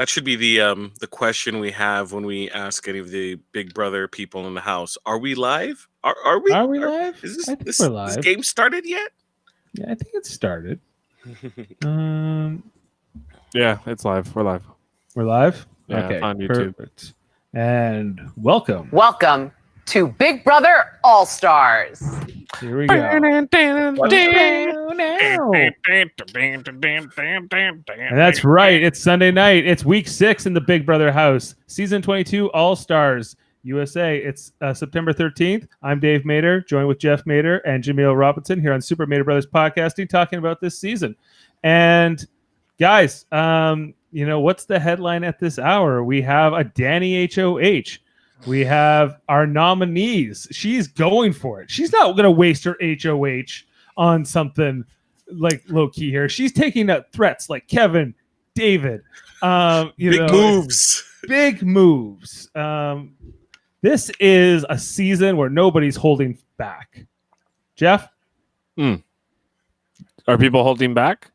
That should be the question we have when we ask any of the Big Brother people in the house. Are we live? Are we? Are we live? Is I think this we're this live. game started yet? Yeah, I think it started. Yeah, it's live. We're live. We're live? Yeah, Okay, on YouTube. perfect. And welcome. Welcome to Big Brother All Stars. Here we go. And that's right. It's Sunday night. It's week 6 in the Big Brother house. Season 22 All Stars USA. It's September 13th. I'm Dave Mader, joined with Jeff Mader and Jaemeel Robinson here on Super Mader Brothers Podcasting, talking about this season. And guys, what's the headline at this hour? We have a Danny HOH. We have our nominees. She's going for it. She's not going to waste her HOH on something like low key here. She's taking up threats like Kevin, David. Big moves. Big moves. This is a season where nobody's holding back. Jeff? Are people holding back?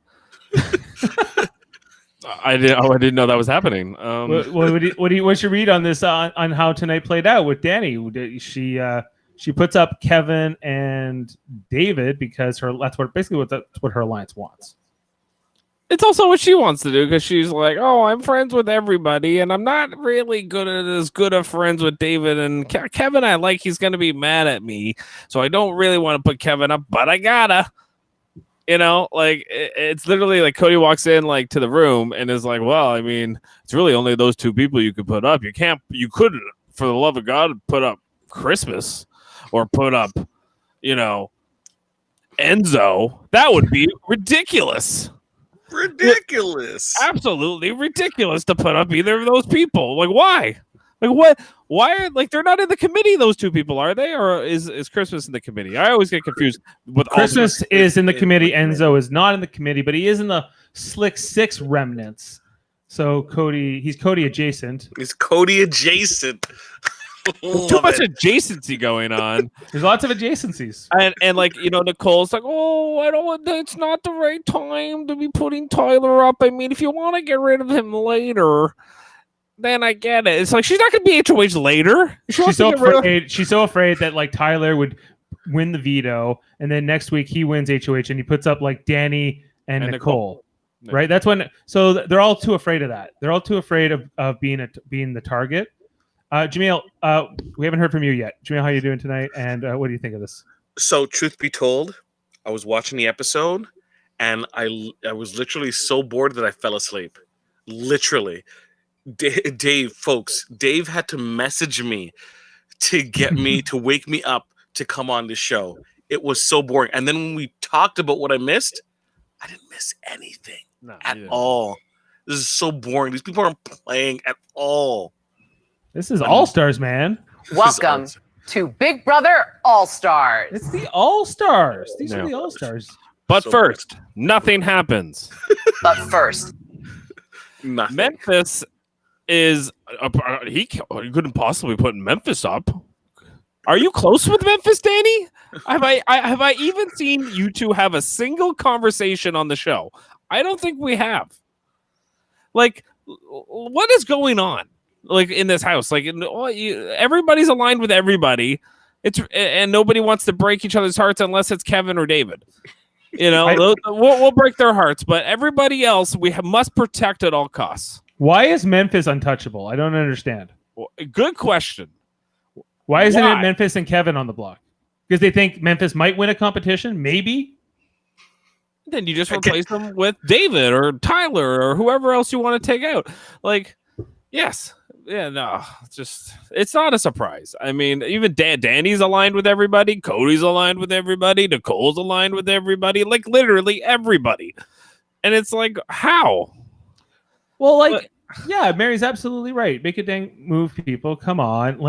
I didn't know that was happening. What's your read on this on how tonight played out with Danny? She puts up Kevin and David because that's what her alliance wants. It's also what she wants to do because she's like, oh, I'm friends with everybody, and I'm not really as good of friends with David and Kevin. I like he's going to be mad at me, so I don't really want to put Kevin up, but I gotta. It's literally like Cody walks in like to the room and is like, well, I mean, it's really only those two people you could put up. You couldn't, for the love of God, put up Christmas or put up, Enzo. That would be ridiculous. Absolutely ridiculous to put up either of those people. Like, why? Like, what? Why are they're not in the committee? Those two people, are they, or is Christmas in the committee? I always get confused with Christmas is in the committee. Enzo is not in the committee, but he is in the Slick 6 remnants. So he's Cody adjacent. He's Cody adjacent. Too much adjacency going on. There's lots of adjacencies. And Nicole's like, oh, I don't want. It's not the right time to be putting Tyler up. I mean, if you want to get rid of him later, then I get it. It's like she's not going to be HOH later. She's so afraid that like Tyler would win the veto, and then next week he wins HOH, and he puts up like Danny and Nicole. Right? That's when. So they're all too afraid of that. They're all too afraid of being the target. Jaemeel, we haven't heard from you yet. Jaemeel, how are you doing tonight? And what do you think of this? So, truth be told, I was watching the episode, and I was literally so bored that I fell asleep. Literally. Dave had to message me to get me to wake me up to come on the show. It was so boring. And then when we talked about what I missed, I didn't miss anything at all. This is so boring. These people aren't playing at all. This is All Stars, man. Welcome to Big Brother All Stars. It's the All Stars. These are the All Stars. But first, nothing happens. But first, nothing. Memphis is he couldn't possibly put Memphis up. Are you close with Memphis, Danny? Have I even seen you two have a single conversation on the show? I don't think we have. Like, what is going on? Like in this house, like everybody's aligned with everybody. And nobody wants to break each other's hearts unless it's Kevin or David. We'll break their hearts, but everybody else must protect at all costs. Why is Memphis untouchable? I don't understand. Good question. Why isn't it Memphis and Kevin on the block? Because they think Memphis might win a competition, maybe. Then you just replace them with David or Tyler or whoever else you want to take out. Like, yes. Yeah, no, it's not a surprise. I mean, even Danny's aligned with everybody. Cody's aligned with everybody. Nicole's aligned with everybody. Like, literally everybody. And it's like, how? Well, yeah, Mary's absolutely right. Make a dang move, people. Come on.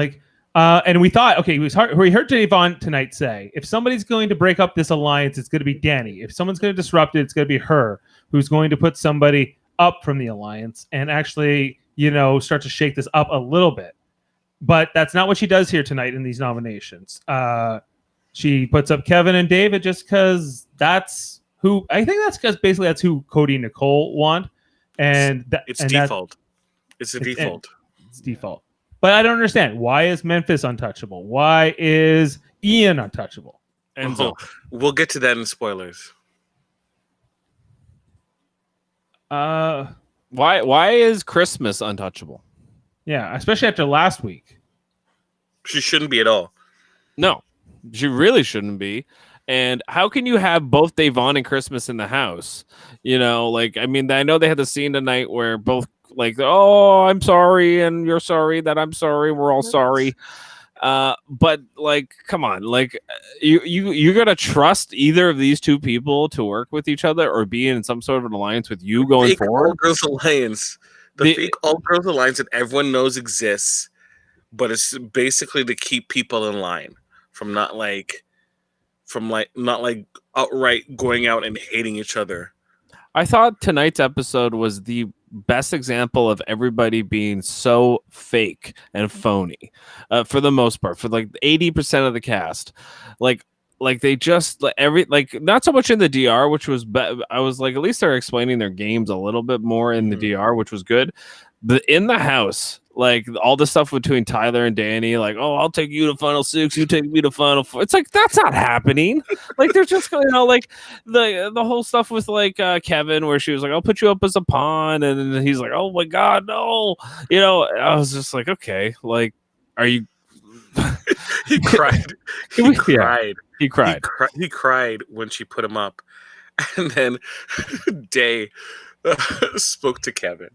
And we thought, okay, we heard Javon tonight say, if somebody's going to break up this alliance, it's going to be Danny. If someone's going to disrupt it, it's going to be her who's going to put somebody up from the alliance and actually start to shake this up a little bit. But that's not what she does here tonight in these nominations. She puts up Kevin and David just because that's who Cody and Nicole want. And it's default. It's a default. It's default. But I don't understand. Why is Memphis untouchable? Why is Ian untouchable? Enzo. We'll get to that in spoilers. Why is Christmas untouchable? Yeah, especially after last week. She shouldn't be at all. No, she really shouldn't be. And how can you have both Davon and Christmas in the house? You know, like, I mean, I know they had the scene tonight where both like, oh, I'm sorry, and you're sorry that I'm sorry. We're all sorry. But like, come on, like, you're gonna trust either of these two people to work with each other or be in some sort of an alliance with you going fake forward? All Girls Alliance. The fake All Girls Alliance that everyone knows exists, but it's basically to keep people in line from not outright going out and hating each other. I thought tonight's episode was the best example of everybody being so fake and phony, for the most part, for like 80% of the cast. Like they just not so much in the DR, which was I was like, at least they're explaining their games a little bit more in the DR, which was good. But in the house, like all the stuff between Tyler and Danny, like, oh, I'll take you to Final 6, you take me to Final 4. It's like, that's not happening. Like, they're just, you know, like the whole stuff with like Kevin, where she was like, I'll put you up as a pawn, and then he's like, oh my god, no, you know. I was just like, okay, like, are you? He cried. He cried when she put him up, and then Day spoke to Kevin.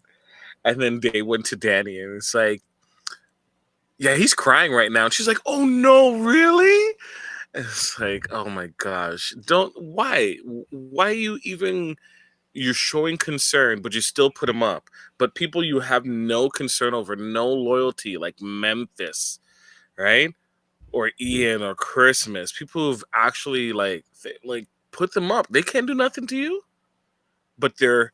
And then they went to Danny, and it's like, yeah, he's crying right now. And she's like, oh, no, really? And it's like, oh, my gosh. Why you're showing concern, but you still put him up. But people you have no concern over, no loyalty, like Memphis, right? Or Ian or Christmas, people who've actually, like put them up. They can't do nothing to you, but they're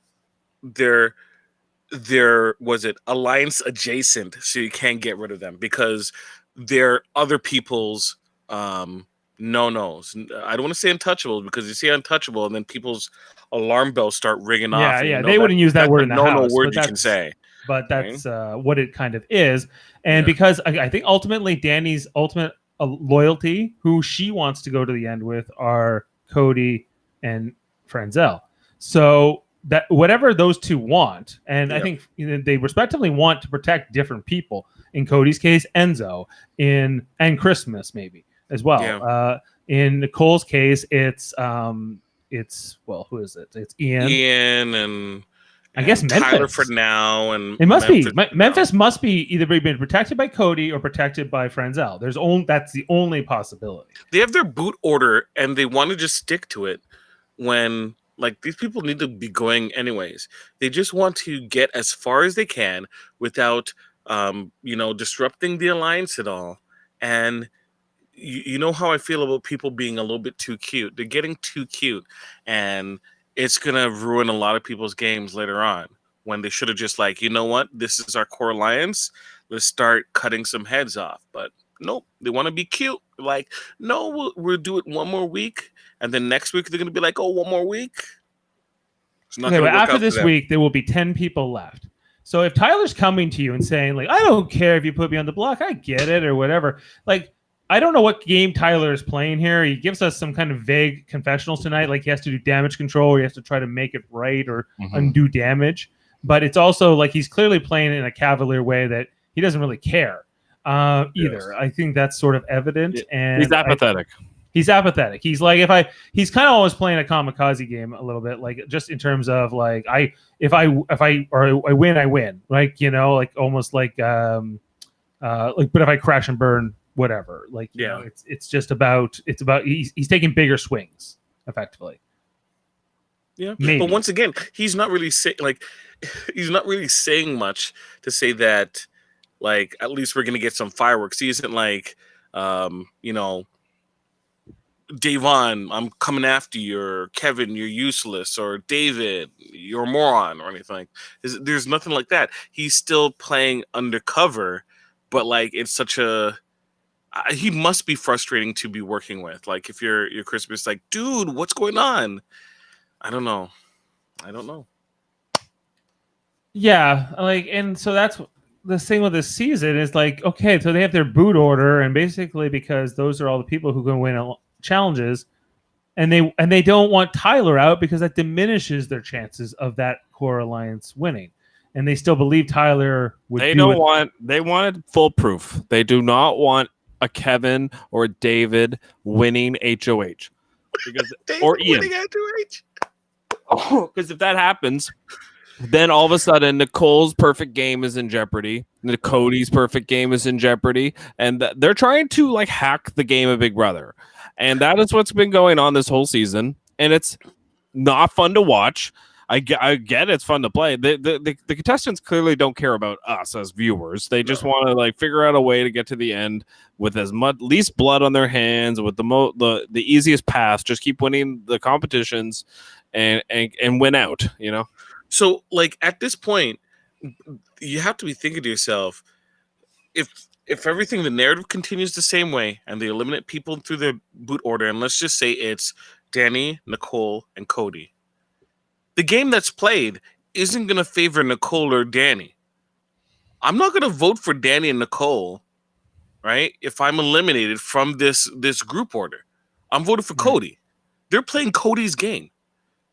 was it alliance adjacent, so you can't get rid of them because they're other people's no-nos. I don't want to say untouchable because you say untouchable and then people's alarm bells start ringing off. Yeah, they wouldn't use that word in the house. Word you can say. But that's what it kind of is. And because I think ultimately Danny's ultimate loyalty, who she wants to go to the end with, are Cody and Frenzel. So that whatever those two want, and I think they respectively want to protect different people. In Cody's case, Enzo, and Christmas maybe as well. Yeah. In Nicole's case, it's who is it? It's Ian and I guess Memphis. Tyler for now, and it must Memphis be Memphis must be either being protected by Cody or protected by Frenzel. That's the only possibility. They have their boot order, and they want to just stick to it when. Like, these people need to be going anyways. They just want to get as far as they can without, disrupting the alliance at all. And you know how I feel about people being a little bit too cute. They're getting too cute. And it's going to ruin a lot of people's games later on when they should have just like, you know what? This is our core alliance. Let's start cutting some heads off. But nope, they want to be cute. Like, no, we'll do it one more week. And then next week, they're going to be like, oh, one more week. Okay, but after this week, there will be 10 people left. So if Tyler's coming to you and saying, like, I don't care if you put me on the block, I get it, or whatever. Like, I don't know what game Tyler is playing here. He gives us some kind of vague confessionals tonight. Like, he has to do damage control, or he has to try to make it right or undo damage. But it's also like he's clearly playing in a cavalier way that he doesn't really care either. Yes. I think that's sort of evident. And he's apathetic. He's apathetic. He's like, he's kind of always playing a kamikaze game a little bit, like just in terms of like, if I win, I win. Like, you know, like almost like, but if I crash and burn, whatever. Like, you know, it's about he's taking bigger swings effectively. Yeah. Maybe. But once again, he's not really saying much to say that, like, at least we're going to get some fireworks. He isn't like, Davon, I'm coming after you, or Kevin, you're useless, or David, you're a moron, or anything. There's nothing like that. He's still playing undercover, but like it's such a he must be frustrating to be working with. Like if you're Christmas, like, dude, what's going on? I don't know. Yeah, like, and so that's the thing with this season is like, okay, so they have their boot order, and basically because those are all the people who can win challenges, and they don't want Tyler out because that diminishes their chances of that core alliance winning, and they still believe Tyler would. They don't want. They wanted foolproof. They do not want a Kevin or a David winning HOH because or Ian. Because if that happens, then all of a sudden Nicole's perfect game is in jeopardy. Cody's perfect game is in jeopardy, and they're trying to like hack the game of Big Brother, and that is what's been going on this whole season. And it's not fun to watch. I get it's fun to play. The contestants clearly don't care about us as viewers. They just want to like figure out a way to get to the end with as much least blood on their hands, with the easiest path. Just keep winning the competitions and win out. You know. So, like, at this point, you have to be thinking to yourself, if everything, the narrative continues the same way, and they eliminate people through their boot order, and let's just say it's Danny, Nicole, and Cody, the game that's played isn't going to favor Nicole or Danny. I'm not going to vote for Danny and Nicole, right, if I'm eliminated from this group order. I'm voting for Cody. They're playing Cody's game,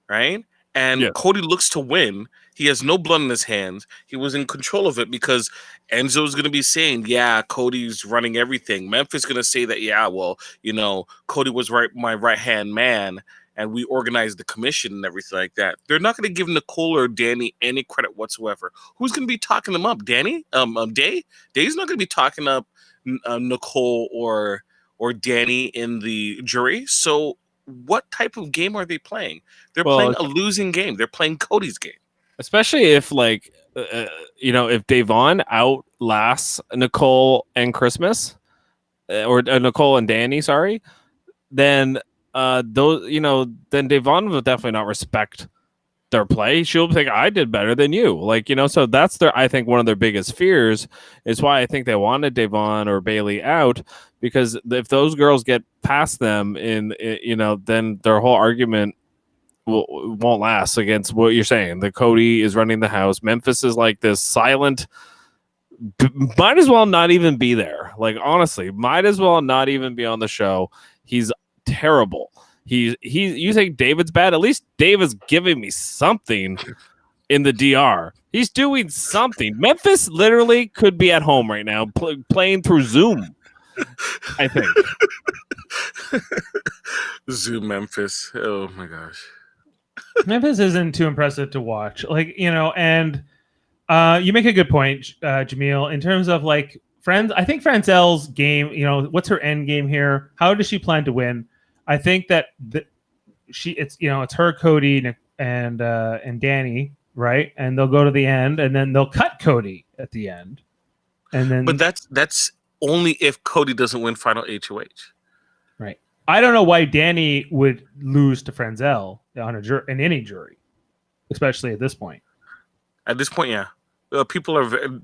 right? And Cody looks to win. He has no blood in his hands. He was in control of it because Enzo's going to be saying, yeah, Cody's running everything. Memphis is going to say that, yeah, well, you know, Cody was my right-hand man, and we organized the commission and everything like that. They're not going to give Nicole or Danny any credit whatsoever. Who's going to be talking them up? Danny? Day? Day's not going to be talking up Nicole or Danny in the jury. So what type of game are they playing? They're playing a losing game. They're playing Cody's game. Especially if, like, if Davon outlasts Nicole and Christmas, or Nicole and Danny, sorry, then then Davon will definitely not respect their play. She'll think I did better than you, so that's I think one of their biggest fears is why I think they wanted Davon or Bailey out, because if those girls get past them then their whole argument won't last against what you're saying. The Cody is running the house. Memphis is like this silent, might as well not even be there. Like, honestly, might as well not even be on the show. He's terrible. You think David's bad? At least David's giving me something in the DR. He's doing something. Memphis literally could be at home right now playing through Zoom, I think. Zoom Memphis. Oh my gosh. Memphis isn't too impressive to watch. And you make a good point, Jaemeel, in terms of like I think Francel's game, what's her end game here? How does she plan to win? I think that it's her, Cody, and Danny, right? And they'll go to the end, and then they'll cut Cody at the end, and then. But that's only if Cody doesn't win final HOH, right? I don't know why Danny would lose to Franzel on in any jury, especially at this point. At this point, yeah, people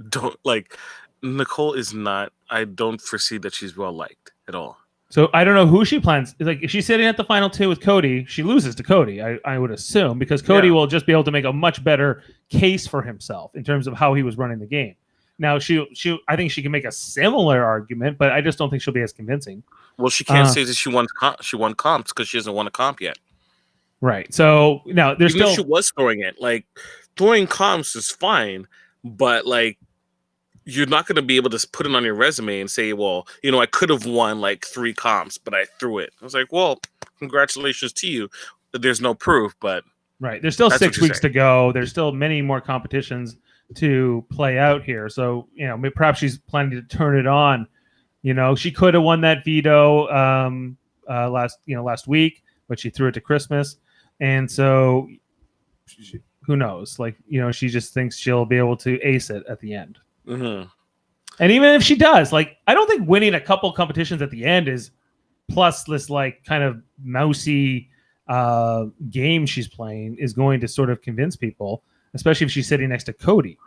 don't like Nicole is not. I don't foresee that she's well liked at all. So I don't know who she plans. Like, if she's sitting at the final two with Cody, she loses to Cody, I would assume, because Cody will just be able to make a much better case for himself in terms of how he was running the game. Now, I think she can make a similar argument, but I just don't think she'll be as convincing. Well, she can't say that she won comps because she hasn't won a comp yet. Right. So now there's Even if she was throwing it. Like, throwing comps is fine, but like, you're not going to be able to put it on your resume and say, well, I could have won like 3 comps, but I threw it. I was like, well, congratulations to you. There's no proof, but right. There's still 6 weeks to go. There's still many more competitions to play out here. So, perhaps she's planning to turn it on. She could have won that veto last week, but she threw it to Christmas. And so who knows? Like, she just thinks she'll be able to ace it at the end. Mm-hmm. And even if she does, like, I don't think winning a couple competitions at the end is plus this like kind of mousy game she's playing is going to sort of convince people, especially if she's sitting next to Cody,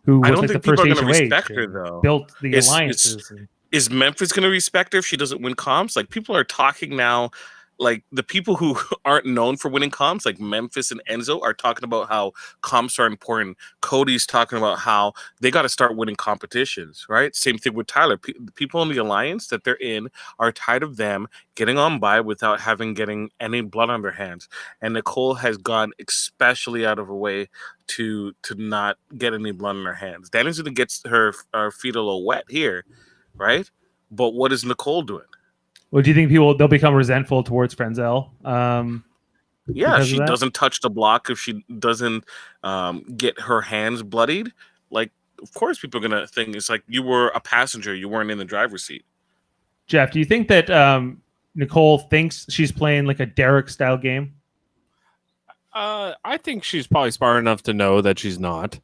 who was like the first HOH respect her, though. Built the alliances. Is Memphis going to respect her if she doesn't win comps? Like, people are talking now like the people who aren't known for winning comps, like Memphis and Enzo, are talking about how comps are important. Cody's talking about how they got to start winning competitions, right? Same thing with Tyler. The people in the alliance that they're in are tired of them getting on by without getting any blood on their hands. And Nicole has gone especially out of her way to not get any blood on her hands. Danny's going to get her feet a little wet here, right? But what is Nicole doing? Well, do you think they'll become resentful towards Frenzel? Yeah, she doesn't touch the block if she doesn't get her hands bloodied. Like, of course, people are gonna think it's like you were a passenger, you weren't in the driver's seat. Jeff, do you think that Nicole thinks she's playing like a Derek style game? I think she's probably smart enough to know that she's not.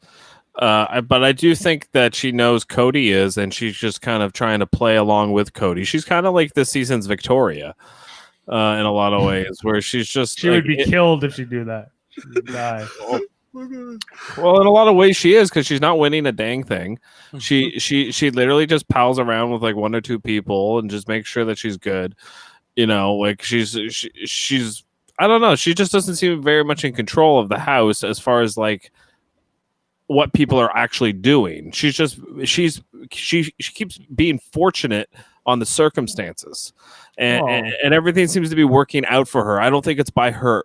But I do think that she knows Cody is, and she's just kind of trying to play along with Cody. She's kind of like this season's Victoria in a lot of ways, where she's just she would be killed if she do that. She would die. Well, in a lot of ways, she is, because she's not winning a dang thing. She literally just pals around with like one or two people and just makes sure that she's good. You know, like she's I don't know. She just doesn't seem very much in control of the house as far as like what people are actually doing. She keeps being fortunate on the circumstances, and everything seems to be working out for her. I don't think it's by her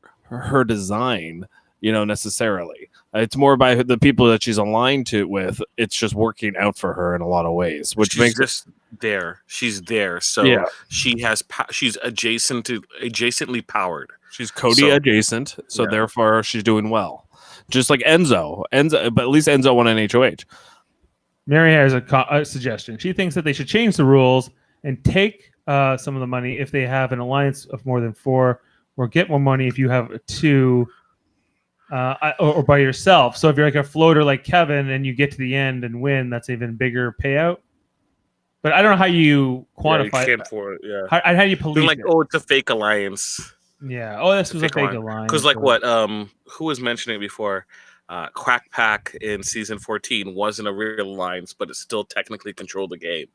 design, necessarily. It's more by the people that she's aligned with. It's just working out for her in a lot of ways, which makes just there. She's there, so yeah. She's adjacently powered. She's Cody adjacent, so therefore she's doing well. Just like Enzo, but at least Enzo won an HOH. Mary has a suggestion. She thinks that they should change the rules and take some of the money if they have an alliance of more than 4, or get more money if you have 2, or by yourself. So if you're like a floater like Kevin and you get to the end and win, that's even bigger payout. But I don't know how you quantify it. For it, yeah. How do you police it? Oh, it's a fake alliance. Yeah. Oh, this was a fake alliance. Because what? Who was mentioning it before? Quack Pack in season 14 wasn't a real alliance, but it still technically controlled the game.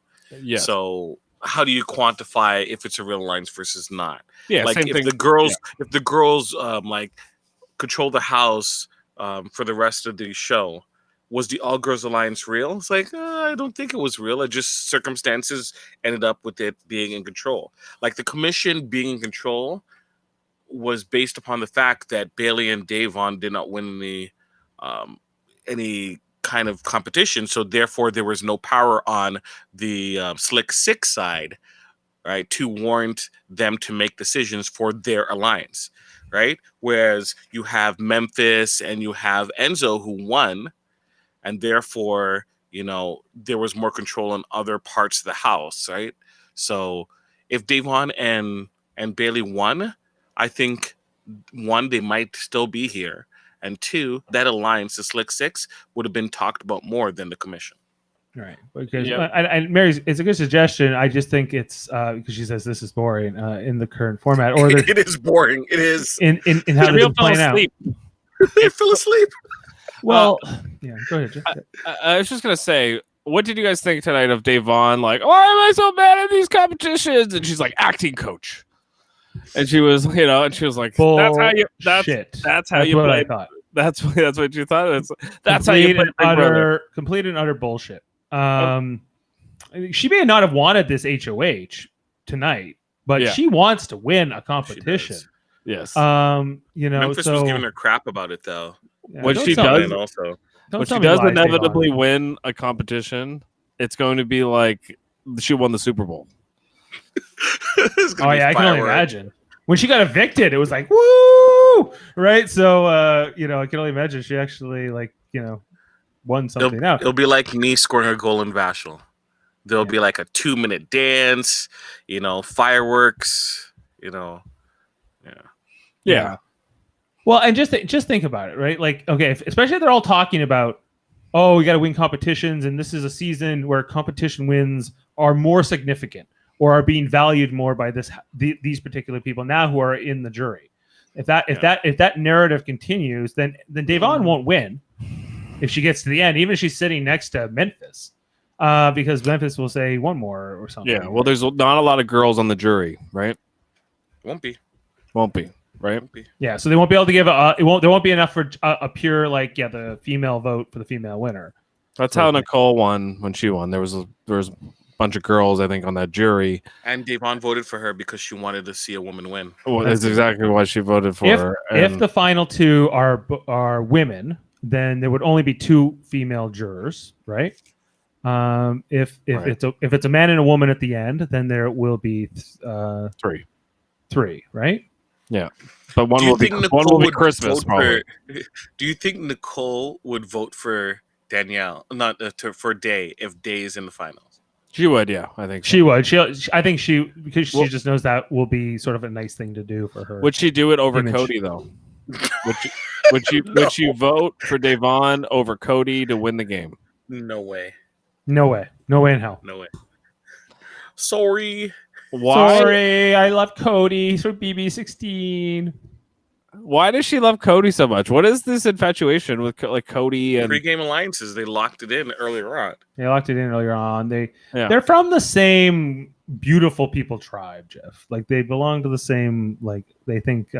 Yeah. So how do you quantify if it's a real alliance versus not? Yeah. Like if the girls like control the house for the rest of the show, was the All Girls Alliance real? It's like I don't think it was real. It just circumstances ended up with it being in control. Like the commission being in control was based upon the fact that Bailey and Davon did not win any kind of competition, so therefore there was no power on the Slick Six side, right, to warrant them to make decisions for their alliance, right? Whereas you have Memphis and you have Enzo who won, and therefore there was more control in other parts of the house, right? So if Davon and Bailey won, I think 1, they might still be here, and 2, that alliance, the Slick Six, would have been talked about more than the commission. Right, because and Mary's, it's a good suggestion. I just think it's because she says this is boring in the current format, or it is boring. It is in how they're playing out. I fell asleep. Well, yeah, go ahead, Jeff. I was just gonna say, what did you guys think tonight of Davon? Like, why am I so bad at these competitions? And she's like, acting coach. And she was, and she was like, "That's how you. That's how you play." I thought. That's what you thought. That's how you play. Complete and utter bullshit. She may not have wanted this HOH tonight, but she wants to win a competition. Yes. Memphis was giving her crap about it though. Yeah, when she does inevitably win a competition, it's going to be like she won the Super Bowl. Oh yeah, I can only imagine. When she got evicted, it was like woo, right? So I can only imagine she actually won something. It'll be like me scoring a goal in Vashel. There'll be like a 2-minute dance, fireworks, Yeah. Well, and just think about it, right? Like, okay, especially if they're all talking about, oh, we got to win competitions, and this is a season where competition wins are more significant or are being valued more by these particular people now who are in the jury. If that narrative continues, then Davon won't win if she gets to the end, even if she's sitting next to Memphis, because Memphis will say one more or something. Yeah, well, there's not a lot of girls on the jury, right? Won't be. Won't be, right? Yeah, so they won't be able to give there won't be enough for a pure the female vote for the female winner. That's how Nicole won when she won. There was a bunch of girls, I think, on that jury. And Devon voted for her because she wanted to see a woman win. Well, that's exactly why she voted for her. If the final two are women, then there would only be 2 female jurors, right? If it's a man and a woman at the end, then there will be 3, right? Yeah, but one will be Christmas. Probably. Do you think Nicole would vote for Danielle, not for Day, if Day is in the finals? She would, yeah. I think so. She would. I think because she just knows that will be sort of a nice thing to do for her. Would she do it over Cody though? Would she vote for Devon over Cody to win the game? No way. No way. No way in hell. No way. Sorry. Why? Sorry, I love Cody. He's from BB16. Why does she love Cody so much? What is this infatuation with Cody and pre-game alliances? They locked it in earlier on. They locked it in earlier on. They're from the same beautiful people tribe, Jeff. Like they belong to the same they think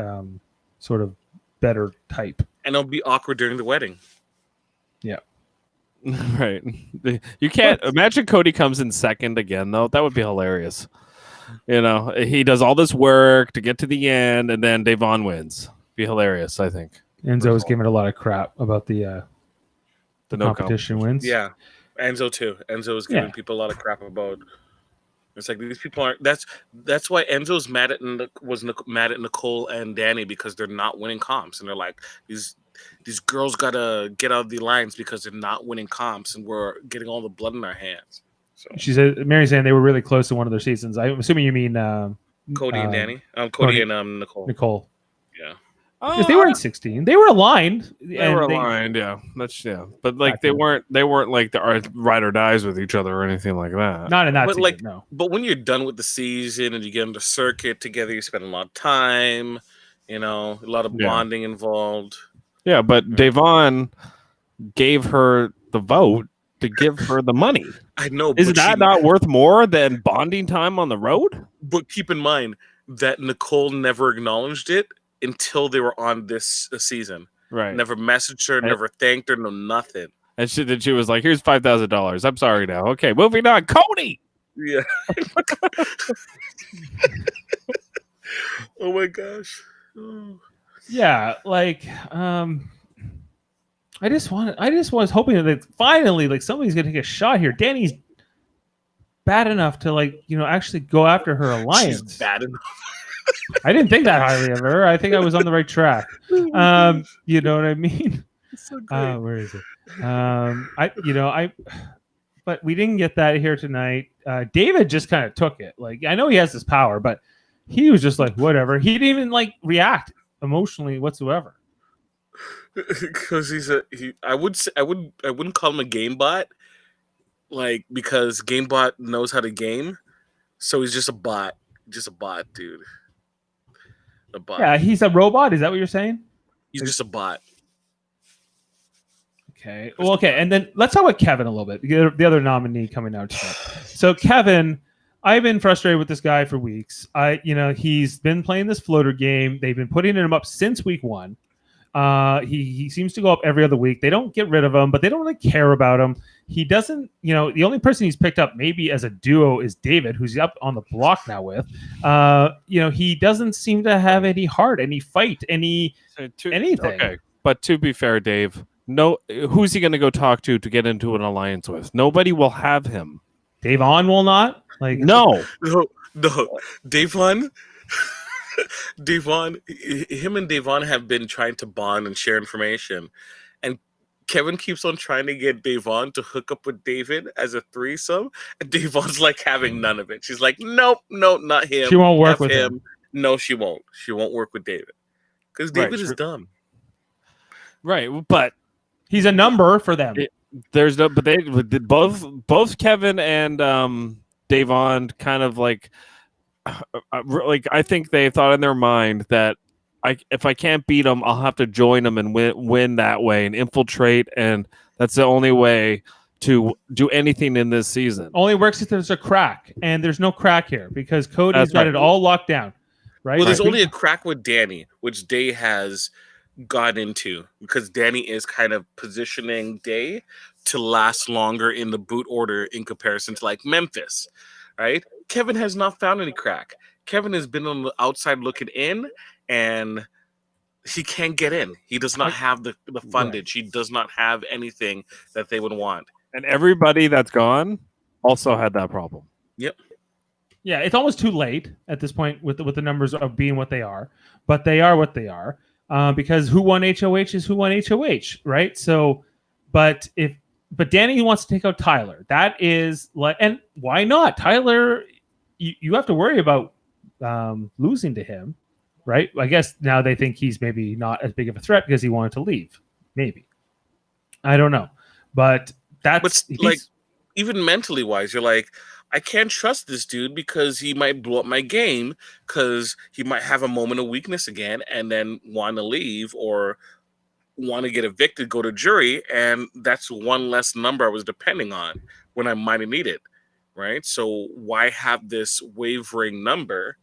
sort of better type. And it'll be awkward during the wedding. Yeah. Right. You can't imagine Cody comes in second again though. That would be hilarious. He does all this work to get to the end, and then Devon wins. Be hilarious, I think. Enzo was giving a lot of crap about the competition wins. Yeah, Enzo too. Enzo was giving people a lot of crap about. It's like these people aren't. That's why Enzo's mad at Nicole and Danny because they're not winning comps, and they're like these girls gotta get out of the alliance because they're not winning comps, and we're getting all the blood in our hands. So. She said, Mary's saying they were really close in one of their seasons. I'm assuming you mean Cody and Danny. Cody and Nicole. Nicole. Yeah. Because they were in 16. They were aligned. They were aligned, yeah. But they weren't like the ride or dies with each other or anything like that. Not in that season, no. But when you're done with the season and you get on the circuit together, you spend a lot of time, a lot of bonding involved. Yeah, but Devon gave her the vote to give her the money. I know. Is that not worth more than bonding time on the road? But keep in mind that Nicole never acknowledged it until they were on this season. Right. Never messaged her, never thanked her, no nothing. And she was like, here's $5,000. I'm sorry now. Okay, moving on. Cody! Yeah. Oh my gosh. Oh. Yeah, I just was hoping that finally, somebody's gonna take a shot here. Danny's bad enough to actually go after her alliance. She's bad enough. I didn't think that highly of her. I think I was on the right track. You know what I mean? It's so great. Where is it? But we didn't get that here tonight. David just kind of took it. I know he has this power, but he was just like, whatever. He didn't even react emotionally whatsoever. Because I wouldn't call him a game bot, because game bot knows how to game, so he's just a bot, dude. A bot. Yeah, he's a robot. Is that what you're saying? He's just a bot. Okay. Well, okay, and then let's talk about Kevin a little bit. The other nominee coming out tonight. So Kevin, I've been frustrated with this guy for weeks. He's been playing this floater game. They've been putting him up since week 1. He seems to go up every other week. They don't get rid of him, but they don't really care about him. He doesn't, the only person he's picked up maybe as a duo is David, who's up on the block now with. He doesn't seem to have any heart, any fight, anything. Okay, but to be fair, Dave, no, who's he going to go talk to get into an alliance with? Nobody will have him. Devon will not? No. Devon. Him and Devon have been trying to bond and share information, and Kevin keeps on trying to get Devon to hook up with David as a threesome, and Devon's having none of it. She's like, nope, not him. She won't work with him. No, she won't. She won't work with David because David is dumb. Right, but he's a number for them. Both Kevin and Devon kind of I think they thought in their mind that if I can't beat them, I'll have to join them and win that way and infiltrate, and that's the only way to do anything in this season. Only works if there's a crack, and there's no crack here because Cody's got it all locked down. right? Well, there's only a crack with Danny, which Day has got into, because Danny is kind of positioning Day to last longer in the boot order in comparison to like Memphis, right? Kevin has not found any crack. Kevin has been on the outside looking in, and he can't get in. He does not have the fundage. Right. He does not have anything that they would want. And everybody that's gone also had that problem. Yep. Yeah, it's almost too late at this point with the numbers of being what they are, but they are what they are because who won HOH is who won HOH, right? So, but Danny wants to take out Tyler. That is like, and why not? Tyler, you have to worry about losing to him, right? I guess now they think he's maybe not as big of a threat because he wanted to leave. Maybe. I don't know. But that's like, even mentally wise, you're like, I can't trust this dude because he might blow up my game, because he might have a moment of weakness again and then want to leave or want to get evicted, go to jury, and that's one less number I was depending on when I might have needed, right? So why have this wavering number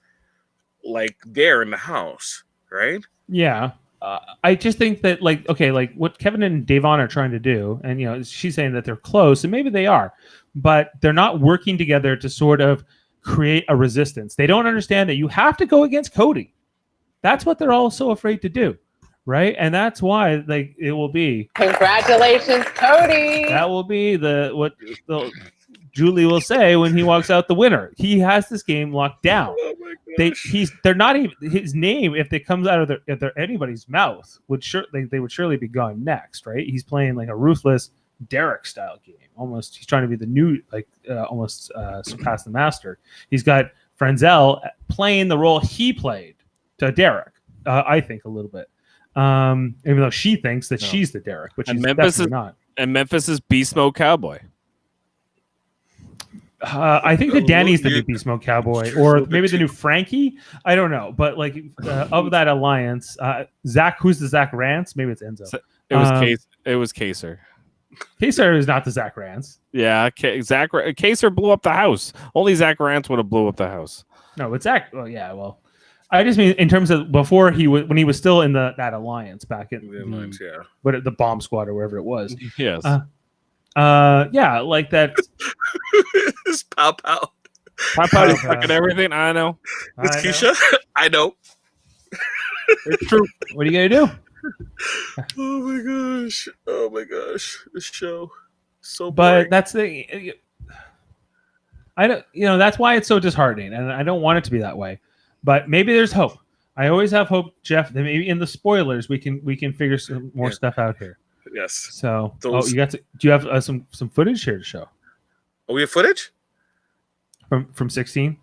like there in the house, right? Yeah. I just think that like what Kevin and Davon are trying to do, and she's saying that they're close, and maybe they are, but they're not working together to sort of create a resistance. They don't understand that you have to go against Cody. That's what they're all so afraid to do, right? And that's why it will be congratulations, Cody. That will be what Julie will say when he walks out the winner. He has this game locked down. Oh my gosh. They're not even his name. If it comes out of anybody's mouth, they would surely be gone next, right? He's playing like a ruthless Derek style game. Almost, he's trying to be the new almost surpass the master. He's got Frenzel playing the role he played to Derek. I think a little bit, even though she thinks that she's the Derek, but she's definitely not. And Memphis is Beast Mode Cowboy. I think that Danny's the new Beast Mode Cowboy, or maybe the new Frankie. I don't know, but of that alliance, Zach. Who's the Zach Rance? Maybe it's Enzo. It was Kaser. Kaser is not the Zach Rance. Yeah, Kaser blew up the house. Only Zach Rance would have blew up the house. No, it's Zach. Well, yeah. Well, I just mean in terms of before when he was still in that alliance back in the alliance, yeah, but the bomb squad or wherever it was. Yes. Yeah, like that. It's Pow Pow. Pow Pow is fucking everything. I know. It's Keisha. I know. It's true. What are you gonna do? Oh my gosh! This show so. But that's the. I don't. That's why it's so disheartening, and I don't want it to be that way. But maybe there's hope. I always have hope, Jeff. That maybe in the spoilers we can figure some more stuff out here. Yes. So, you got to. Do you have some footage here to show? Oh, we have footage from 16.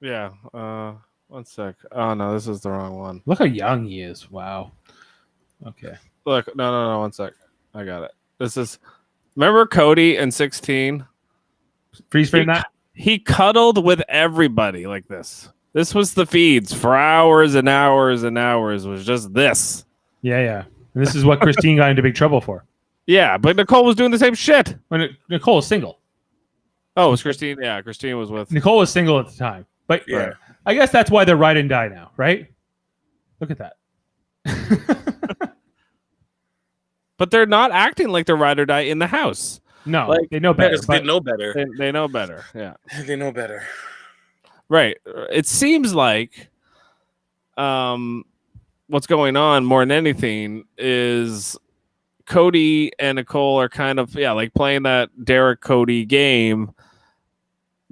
Yeah. 1 sec. Oh no, this is the wrong one. Look how young he is. Wow. Okay. Look, no. 1 sec. I got it. This is. Remember Cody in 16? Freeze frame that. He cuddled with everybody like this. This was the feeds for hours and hours and hours. Was just this. Yeah. And this is what Christine got into big trouble for. Yeah, but Nicole was doing the same shit. When Nicole was single. Oh, it was Christine? Yeah, Christine was with. Nicole was single at the time. But yeah, I guess that's why they're ride and die now, right? Look at that. But they're not acting like they're ride or die in the house. No, they know better. They know better. They know better. Yeah. They know better. Right. It seems like what's going on more than anything is Cody and Nicole are kind of like playing that Derek Cody game.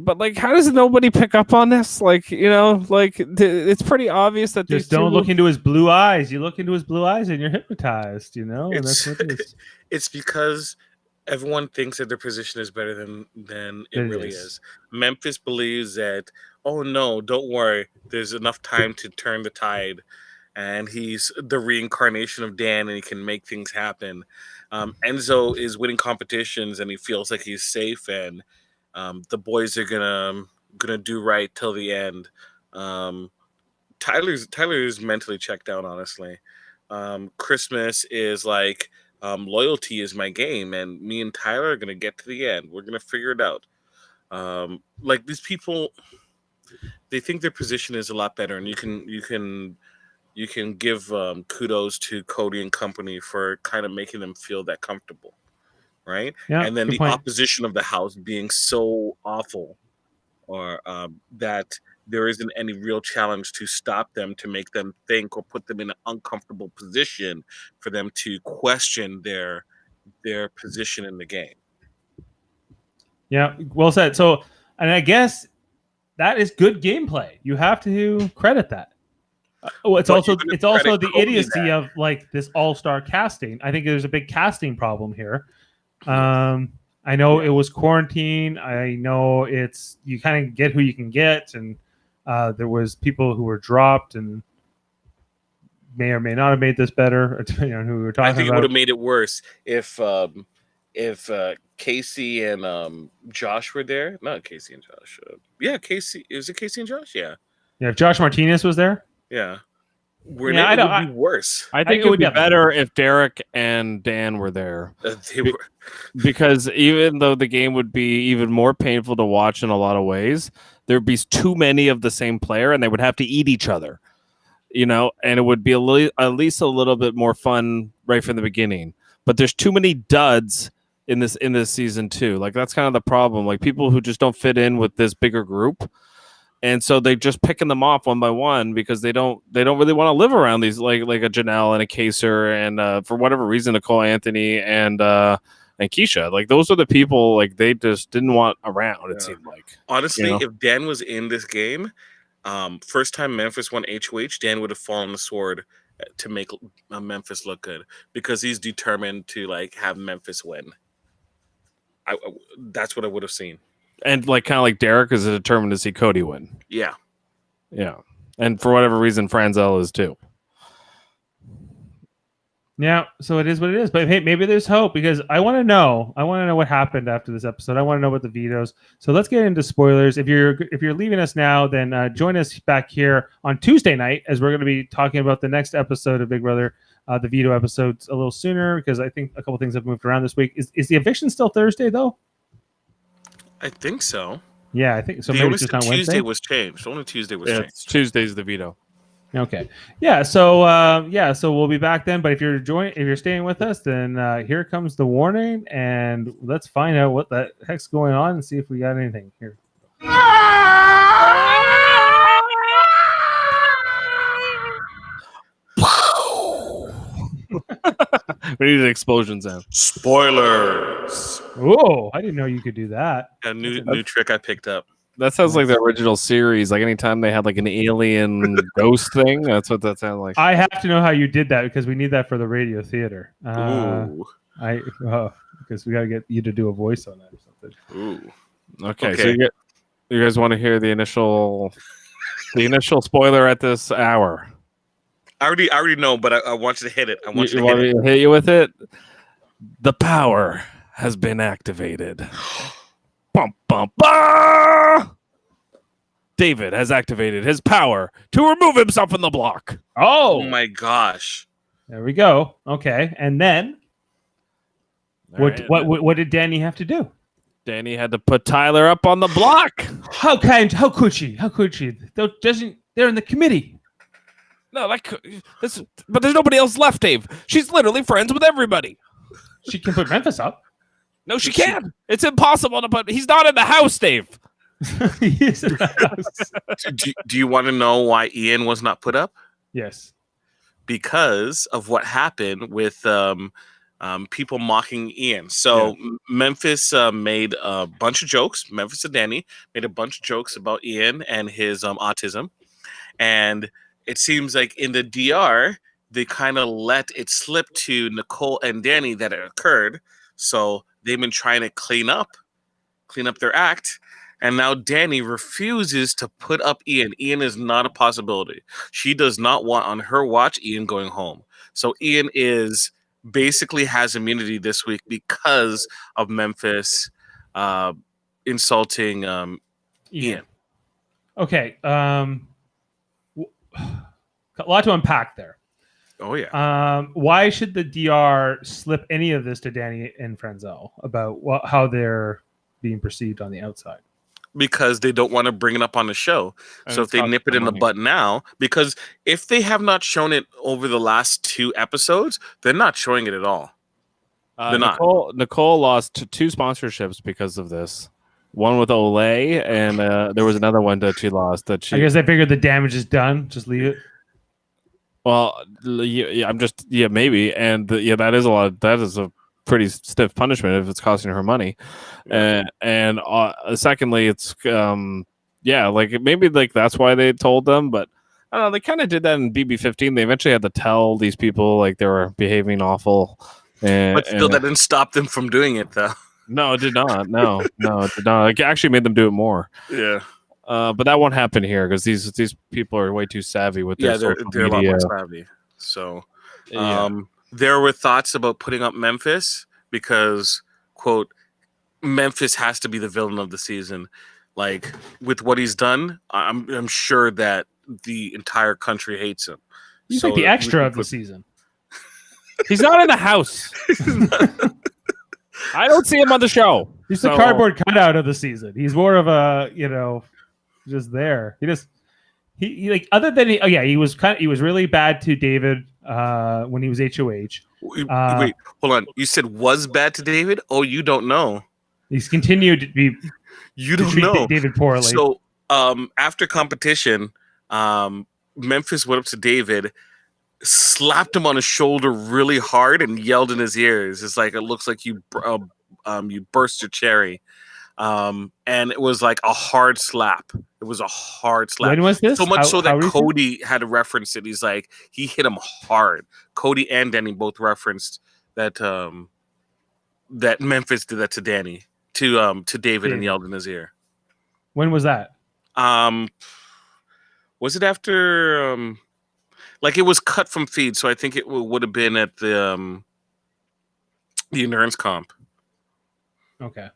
But how does nobody pick up on this? It's pretty obvious that just don't look into his blue eyes. You look into his blue eyes and you're hypnotized, and that's what it is. It's because everyone thinks that their position is better than it really is. Memphis believes that, oh no, don't worry, there's enough time to turn the tide, and he's the reincarnation of Dan and he can make things happen. Enzo is winning competitions and he feels like he's safe, and the boys are gonna do right till the end. Tyler's mentally checked out, honestly. Christmas is like, loyalty is my game, and me and Tyler are gonna get to the end. We're gonna figure it out. These people, they think their position is a lot better, and you can give kudos to Cody and company for kind of making them feel that comfortable, right? Yeah, and then good the point. opposition of the house being so awful, or that there isn't any real challenge to stop them, to make them think or put them in an uncomfortable position for them to question their position in the game. Yeah, well said. So, and I guess that is good gameplay. You have to credit that. It's But also you're gonna it's also credit the Cody idiocy that. of like this all-star casting. I think there's a big casting problem here. Yes. I know Yeah. it was quarantine. I know it's you kind of get who you can get, and there was people who were dropped and may or may not have made this better. Who we were I talking think it would about. have made it worse if Casey and Josh were there. Not Casey and Josh. Yeah, Casey. Is it Casey and Josh? Yeah. Yeah, if Josh Martinez was there. Yeah. Yeah, It would be worse. I think it it would would be definitely better if Derek and Dan were there. They were. Because even though the game would be even more painful to watch in a lot of ways, there'd be too many of the same player and they would have to eat each other, and it would be at least a little bit more fun right from the beginning. But there's too many duds in this season too. Like that's kind of the problem. Like people who just don't fit in with this bigger group. And so they're just picking them off one by one because they don't really want to live around these like a Janelle and a Kaser and for whatever reason Nicole Anthony and Keisha. Like those are the people like they just didn't want around. It seemed like Honestly, if Dan was in this game, first time Memphis won HOH, Dan would have fallen the sword to make Memphis look good because he's determined to like have Memphis win. That's what I would have seen. And like kind of like Derek is determined to see Cody win. Yeah. And for whatever reason, Franzel is too. Yeah, so it is what it is. But hey, maybe there's hope because I want to know what happened after this episode. I want to know about the vetoes. So let's get into spoilers. If you're leaving us now, then join us back here on Tuesday night as we're going to be talking about the next episode of Big Brother, the veto episodes a little sooner because I think a couple things have moved around this week. Is the eviction still Thursday though? I think so. Yeah, I think so. The Maybe only it's just not Tuesday Wednesday. was changed. Only Tuesday was changed. Tuesday's the veto. Okay. Yeah. So so we'll be back then. But if you're staying with us, then here comes the warning, and let's find out what the heck's going on and see if we got anything here. We need an explosion sound. Spoilers. Oh, I didn't know you could do that. A new trick I picked up. That sounds like the original series. Like anytime they had like an alien ghost thing, that's what that sounded like. I have to know how you did that because we need that for the radio theater. Ooh. Because we got to get you to do a voice on that or something. Ooh. Okay. So you guys want to hear the initial spoiler at this hour? I already know, but I want you to hit it. I want You you to want hit me it. to hit you with it? The power has been activated. Bum, bum, bah! David has activated his power to remove himself from the block. Oh my gosh. There we go. Okay, and then what did Danny have to do? Danny had to put Tyler up on the block. How could she? They're in the committee. No, but there's nobody else left, Dave. She's literally friends with everybody. She can put Memphis up. No, she can't. It's impossible to put. He's not in the house, Dave. He is in the house. Do you want to know why Ian was not put up? Yes. Because of what happened with people mocking Ian. So Memphis made a bunch of jokes. Memphis and Danny made a bunch of jokes about Ian and his autism. And it seems like in the DR, they kind of let it slip to Nicole and Danny that it occurred. So they've been trying to clean up their act. And now Danny refuses to put up Ian. Ian is not a possibility. She does not want on her watch Ian going home. So Ian basically has immunity this week because of Memphis insulting Ian. Okay. A lot to unpack there. Oh yeah. Why should the DR slip any of this to Danny and Franzel about how they're being perceived on the outside? because they don't want to bring it up on the show. And so if they nip it in the money. butt now, because if they have not shown it over the last 2 episodes, they're not showing it at all. They're not. Nicole lost 2 sponsorships because of this. One with Olay, and there was another one that she lost. I guess they figured the damage is done. Just leave it. Well, yeah, maybe, and that is a lot. That is a pretty stiff punishment if it's costing her money. Yeah. And secondly, it's like maybe like that's why they told them, but I don't know. They kind of did that in BB15. They eventually had to tell these people like they were behaving awful. But still, that didn't stop them from doing it, though. No, it did not. No, it did not. It actually made them do it more. Yeah. But that won't happen here because these people are way too savvy with their social they're media. a lot more savvy. So, there were thoughts about putting up Memphis because, quote, Memphis has to be the villain of the season. Like, with what he's done, I'm sure that the entire country hates him. He's like the extra of the season. He's not in the house. I don't see him on the show. He's the cardboard cutout of the season. He's more of a, just there. He like other than he was really bad to David when he was HOH. Wait, hold on. You said was bad to David? Oh, you don't know. He's continued to be. You don't know David poorly. So after competition, Memphis went up to David, slapped him on his shoulder really hard, and yelled in his ears. It's like it looks like you burst your cherry. And it was like a hard slap. It was a hard slap. When was this? So much so that Cody had to reference it. He's like, he hit him hard. Cody and Danny both referenced that that Memphis did that to Danny, to David, and yelled in his ear. When was that? Was it after like it was cut from feed, so I think it would have been at the endurance comp. Okay.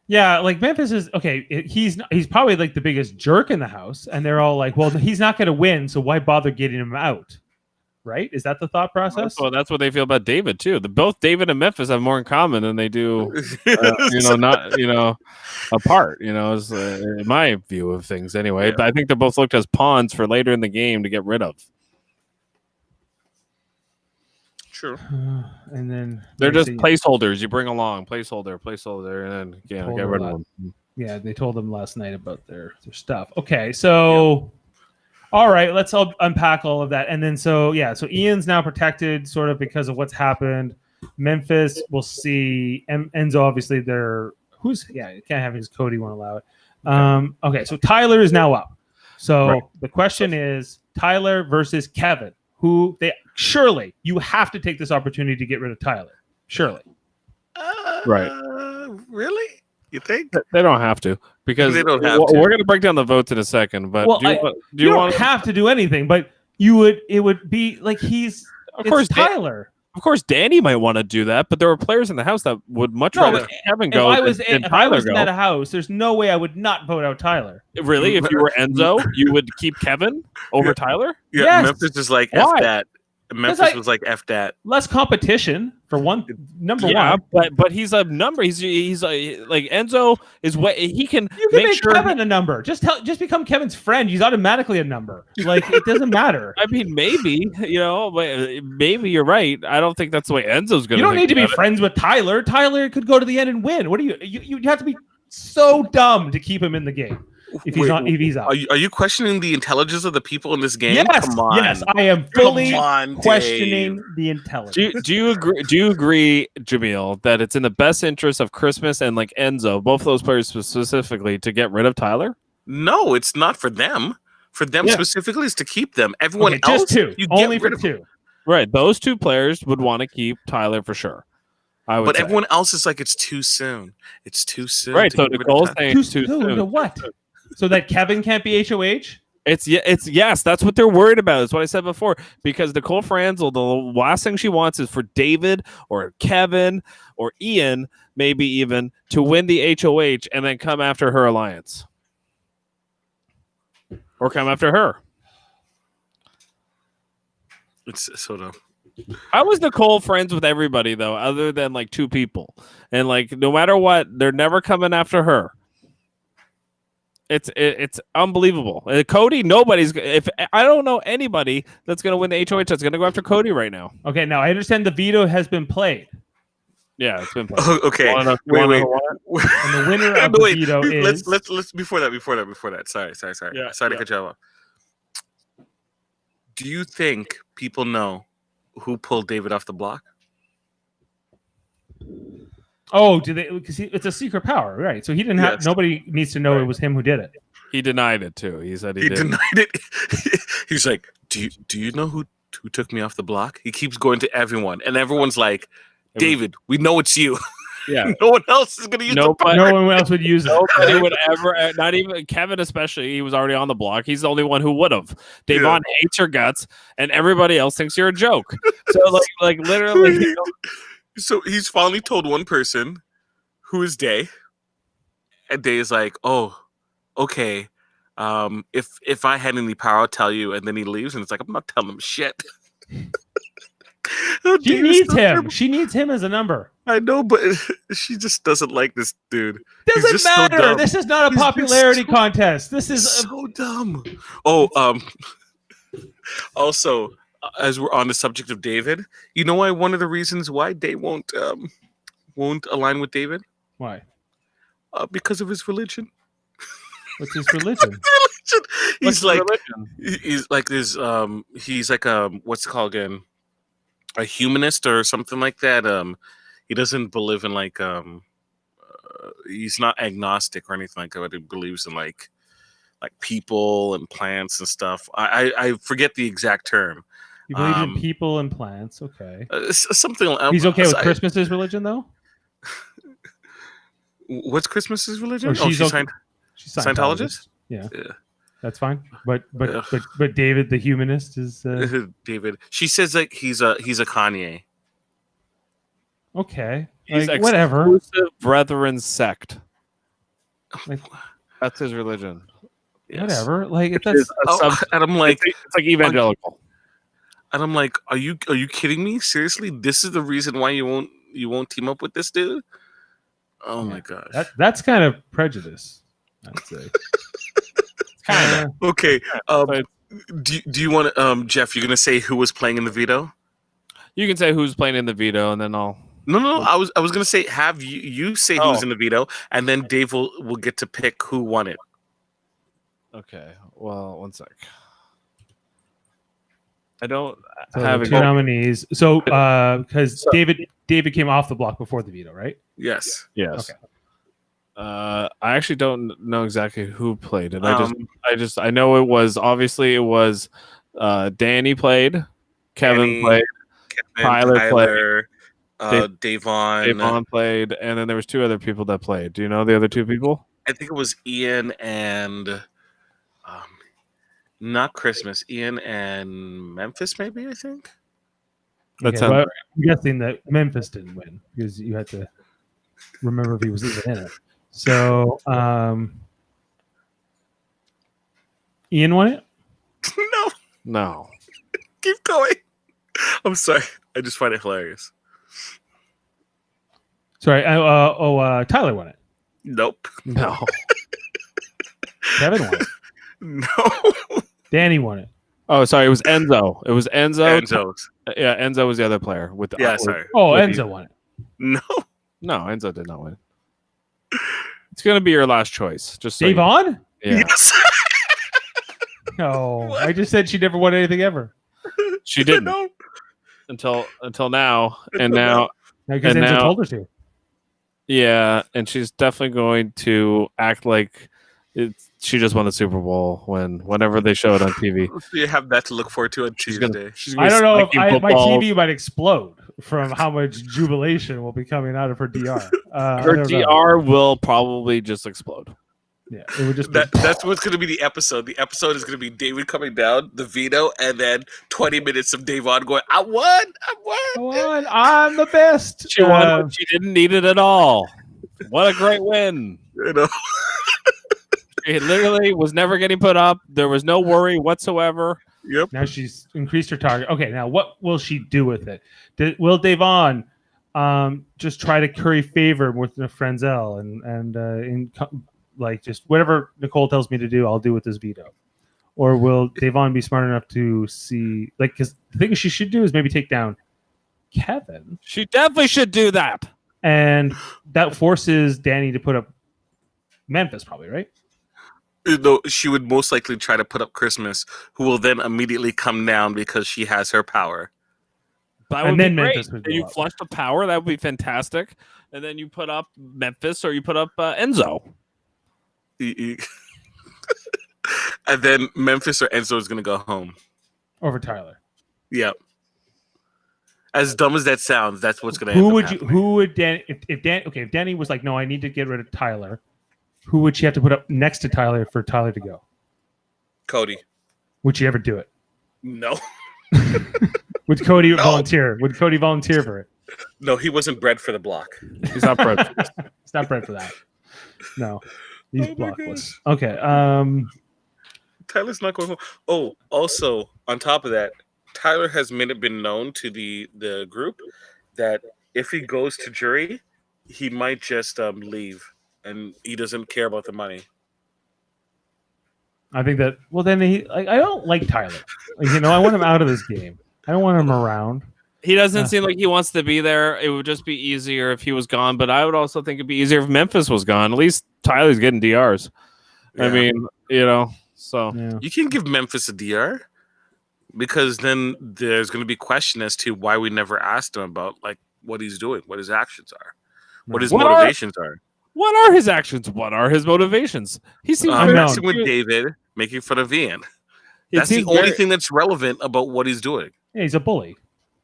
Yeah, like Memphis is okay. He's probably like the biggest jerk in the house, and they're all like, "Well, he's not going to win, so why bother getting him out?" Right? Is that the thought process? Well, that's what they feel about David too. Both David and Memphis have more in common than they do, apart. Is my view of things anyway. Yeah. But I think they both looked as pawns for later in the game to get rid of. True. And then they're just placeholders. You bring along placeholder, and then get rid of them. Yeah, they told them last night about their stuff. Okay, so all right, let's all unpack all of that. And then so Ian's now protected sort of because of what's happened. Memphis, we'll see. Enzo, obviously, you can't have his Cody won't allow it. Okay, so Tyler is now up. So the question is Tyler versus Kevin. Surely you have to take this opportunity to get rid of Tyler. Surely. Right. Really? You think? They don't have to because they don't have to. We're going to break down the votes in a second. But you don't have to do anything, but it would be like of course Tyler. Of course, Danny might want to do that, but there were players in the house that would much rather Kevin go than Tyler if I was go. in that house, there's no way I would not vote out Tyler. Really? If you were Enzo, you would keep Kevin over Tyler? Yeah, yes. Memphis is like F that. Memphis was like F that. Less competition for number one. But he's a number. He's like Enzo is what he can. You can make Kevin a number. Just become Kevin's friend. He's automatically a number. Like it doesn't matter. I mean, maybe but maybe you're right. I don't think that's the way Enzo's going. You don't need to be friends with Tyler. Tyler could go to the end and win. What do you have to be so dumb to keep him in the game? If he's out. Are you questioning the intelligence of the people in this game? Yes, Come on. yes, I am fully questioning the intelligence. Do you agree, Jaemeel, that it's in the best interest of Christmas and like Enzo, both of those players specifically, to get rid of Tyler? No, it's not for them. For them specifically, is to keep them. Everyone else, just two. You only get rid for two. Of right, those two players would want to keep Tyler for sure. But everyone else is like, it's too soon. It's too soon. Right, so Nicole's saying too soon. To what? So that Kevin can't be HOH? It's yes, that's what they're worried about. That's what I said before. Because Nicole Franzel, the last thing she wants is for David or Kevin or Ian, maybe even, to win the HOH and then come after her alliance. Or come after her. It's so dumb. How was Nicole friends with everybody, though, other than like 2 people? And like, no matter what, they're never coming after her. It's unbelievable. Cody, nobody's. If I don't know anybody that's going to win the HOH, that's going to go after Cody right now. Okay, now I understand the veto has been played. Yeah, it's been played. Oh, okay. Wait. And the winner of the veto is. Let's before that. Sorry. Yeah, Sorry to cut you off. Do you think people know who pulled David off the block? Oh, do they? Because it's a secret power, right? So he didn't have. Yes. Nobody needs to know it was him who did it. He denied it too. He said he did. Denied it. He's like, do you know who took me off the block? He keeps going to everyone, and everyone's like, David, we know it's you. Yeah. No one else is going to use the power. No one else would use it. Nobody would ever, not even Kevin, especially. He was already on the block. He's the only one who would have. Davon hates your guts, and everybody else thinks you're a joke. So, like literally. So he's finally told one person, who is Day, and Day is like, "Oh, okay. If I had any power, I'll tell you." And then he leaves, and it's like, "I'm not telling him shit." She needs him. She needs him as a number. I know, but she just doesn't like this dude. Doesn't matter. So this is not a popularity contest. This is so dumb. Oh, also, as we're on the subject of David, you know why one of the reasons why Day won't align with David? Why? Because of his religion. What's his religion? He's like this. He's like what's it called again? A humanist or something like that. He doesn't believe in like he's not agnostic or anything like that. But he believes in like people and plants and stuff. I forget the exact term. He believes in people and plants. Okay. Something. He's okay with Christmas's religion though. What's Christmas's religion? She's Scientologist. Yeah, that's fine. But David, the humanist, is David. She says like he's a Kanye. Okay, he's like, whatever. Exclusive Brethren sect. Like, that's his religion. Yes. Whatever. Like and I'm like, it's like evangelical. And I'm like, are you kidding me? Seriously, this is the reason why you won't team up with this dude? Oh my gosh, that's kind of prejudice, I'd say. Kind of. Okay. Do you want to, Jeff? You're gonna say who was playing in the veto? You can say who's playing in the veto, and then I'll. No. I was gonna say have you say who's in the veto, and then Dave will get to pick who won it. Okay. Well, one sec. I don't have two nominees. So, because David came off the block before the veto, right? Yes. Okay. I actually don't know exactly who played it. I know it was Danny played, Kevin played, Tyler played, Davon played, and then there was two other people that played. Do you know the other two people? I think it was Ian and not Christmas. Ian and Memphis, maybe. I think. I'm guessing that Memphis didn't win because you had to remember if he was even in it. So, Ian won it? No. Keep going. I'm sorry. I just find it hilarious. Sorry. Tyler won it. Nope. No. Kevin won it. No. Danny won it. Oh, sorry. It was Enzo. Enzo's. Yeah, Enzo was the other player. Sorry. Enzo won it. No, Enzo did not win. It's going to be your last choice. Just so Davon? Yeah. Yes. No, what? I just said she never won anything ever. She didn't. No. Until now. And now. Because Enzo told her to. Yeah, and she's definitely going to act like she just won the Super Bowl whenever they show it on TV. So you have that to look forward to on Tuesday. I don't know if my TV might explode from how much jubilation will be coming out of her DR. Her DR will probably just explode. Yeah, it would just. That's what's going to be the episode. The episode is going to be David coming down, the veto, and then 20 minutes of Davon going, I won. I'm the best. She won. She didn't need it at all. What a great win. You know. It literally was never getting put up. There was no worry whatsoever. Yep. Now she's increased her target. Okay, now what will she do with it? Will Davon just try to curry favor with Frenzel and like just whatever Nicole tells me to do, I'll do with this veto? Or will Devon be smart enough to see, like, because the thing she should do is maybe take down Kevin. She definitely should do that. And that forces Danny to put up Memphis, probably, right? Though she would most likely try to put up Christmas, who will then immediately come down because she has her power. That would be great. And you flush the power. That would be fantastic. And then you put up Memphis or you put up Enzo. And then Memphis or Enzo is going to go home. Over Tyler. Yep. As dumb as that sounds, that's what's going to happen. Who would Danny, if Danny was like, no, I need to get rid of Tyler, who would she have to put up next to Tyler for Tyler to go? Cody. Would she ever do it? No. Would Cody volunteer? Would Cody volunteer for it? No, he wasn't bred for the block. He's not bred for this. He's not bred for that. No. He's blockless. Okay. Tyler's not going home. Oh, also, on top of that, Tyler has been known to the group that if he goes to jury, he might just leave. And he doesn't care about the money. I think that. Well, then I don't like Tyler. I want him out of this game. I don't want him around. He doesn't seem like he wants to be there. It would just be easier if he was gone. But I would also think it'd be easier if Memphis was gone. At least Tyler's getting DRs. Yeah. I mean, so you can give Memphis a DR because then there's going to be question as to why we never asked him about like what he's doing, what his actions are, what his motivations are. What are his actions? What are his motivations? He seems messing with David, making fun of Ian. That's the only thing that's relevant about what he's doing. Yeah, he's a bully.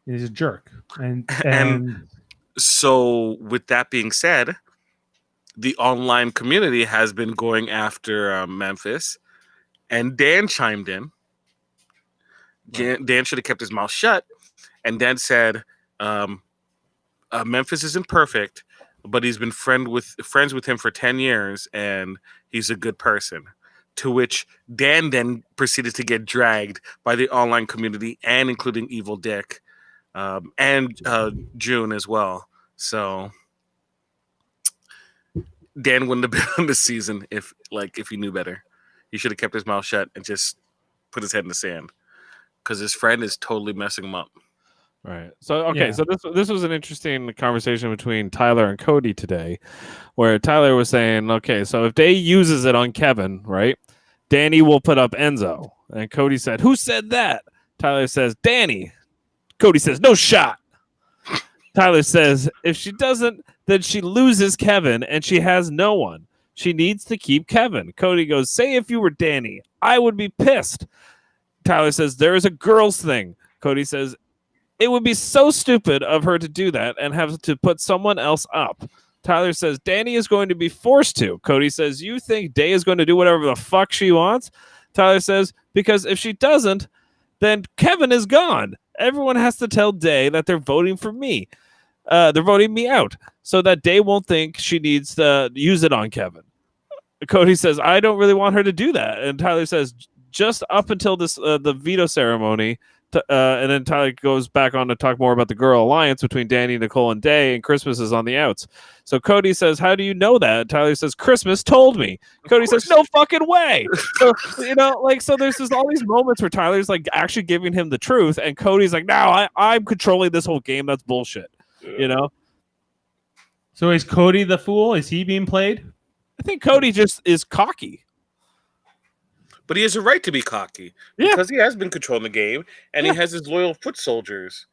He's a jerk. And so, with that being said, the online community has been going after Memphis, and Dan chimed in. Dan should have kept his mouth shut, and Dan said, "Memphis isn't perfect, but he's been friends with him for 10 years, and he's a good person." To which Dan then proceeded to get dragged by the online community, and including Evil Dick, and June as well. So Dan wouldn't have been on the season if he knew better. He should have kept his mouth shut and just put his head in the sand, because his friend is totally messing him up. Right. So okay. Yeah. So this was an interesting conversation between Tyler and Cody today, where Tyler was saying, okay, so if Day uses it on Kevin, right, Danny will put up Enzo, and Cody said, "Who said that?" Tyler says, "Danny." Cody says, "No shot." Tyler says, "If she doesn't, then she loses Kevin, and she has no one. She needs to keep Kevin." Cody goes, "Say if you were Danny, I would be pissed." Tyler says, "There is a girls thing." Cody says, "It would be so stupid of her to do that and have to put someone else up." Tyler says, "Danny is going to be forced to." Cody says, "You think Day is going to do whatever the fuck she wants?" Tyler says, "Because if she doesn't, then Kevin is gone. Everyone has to tell Day that they're voting for me. They're voting me out so that Day won't think she needs to use it on Kevin." Cody says, "I don't really want her to do that." And Tyler says, "Just up until this the veto ceremony." And then Tyler goes back on to talk more about the girl alliance between Danny, Nicole, and Day, and Christmas is on the outs. So Cody says, "How do you know that?" Tyler says, "Christmas told me." Cody says, "No fucking way." So, so there's just all these moments where Tyler's like actually giving him the truth, and Cody's like, "No, I'm controlling this whole game. That's bullshit." So is Cody the fool? Is he being played? I think Cody just is cocky. But he has a right to be cocky because he has been controlling the game, and he has his loyal foot soldiers.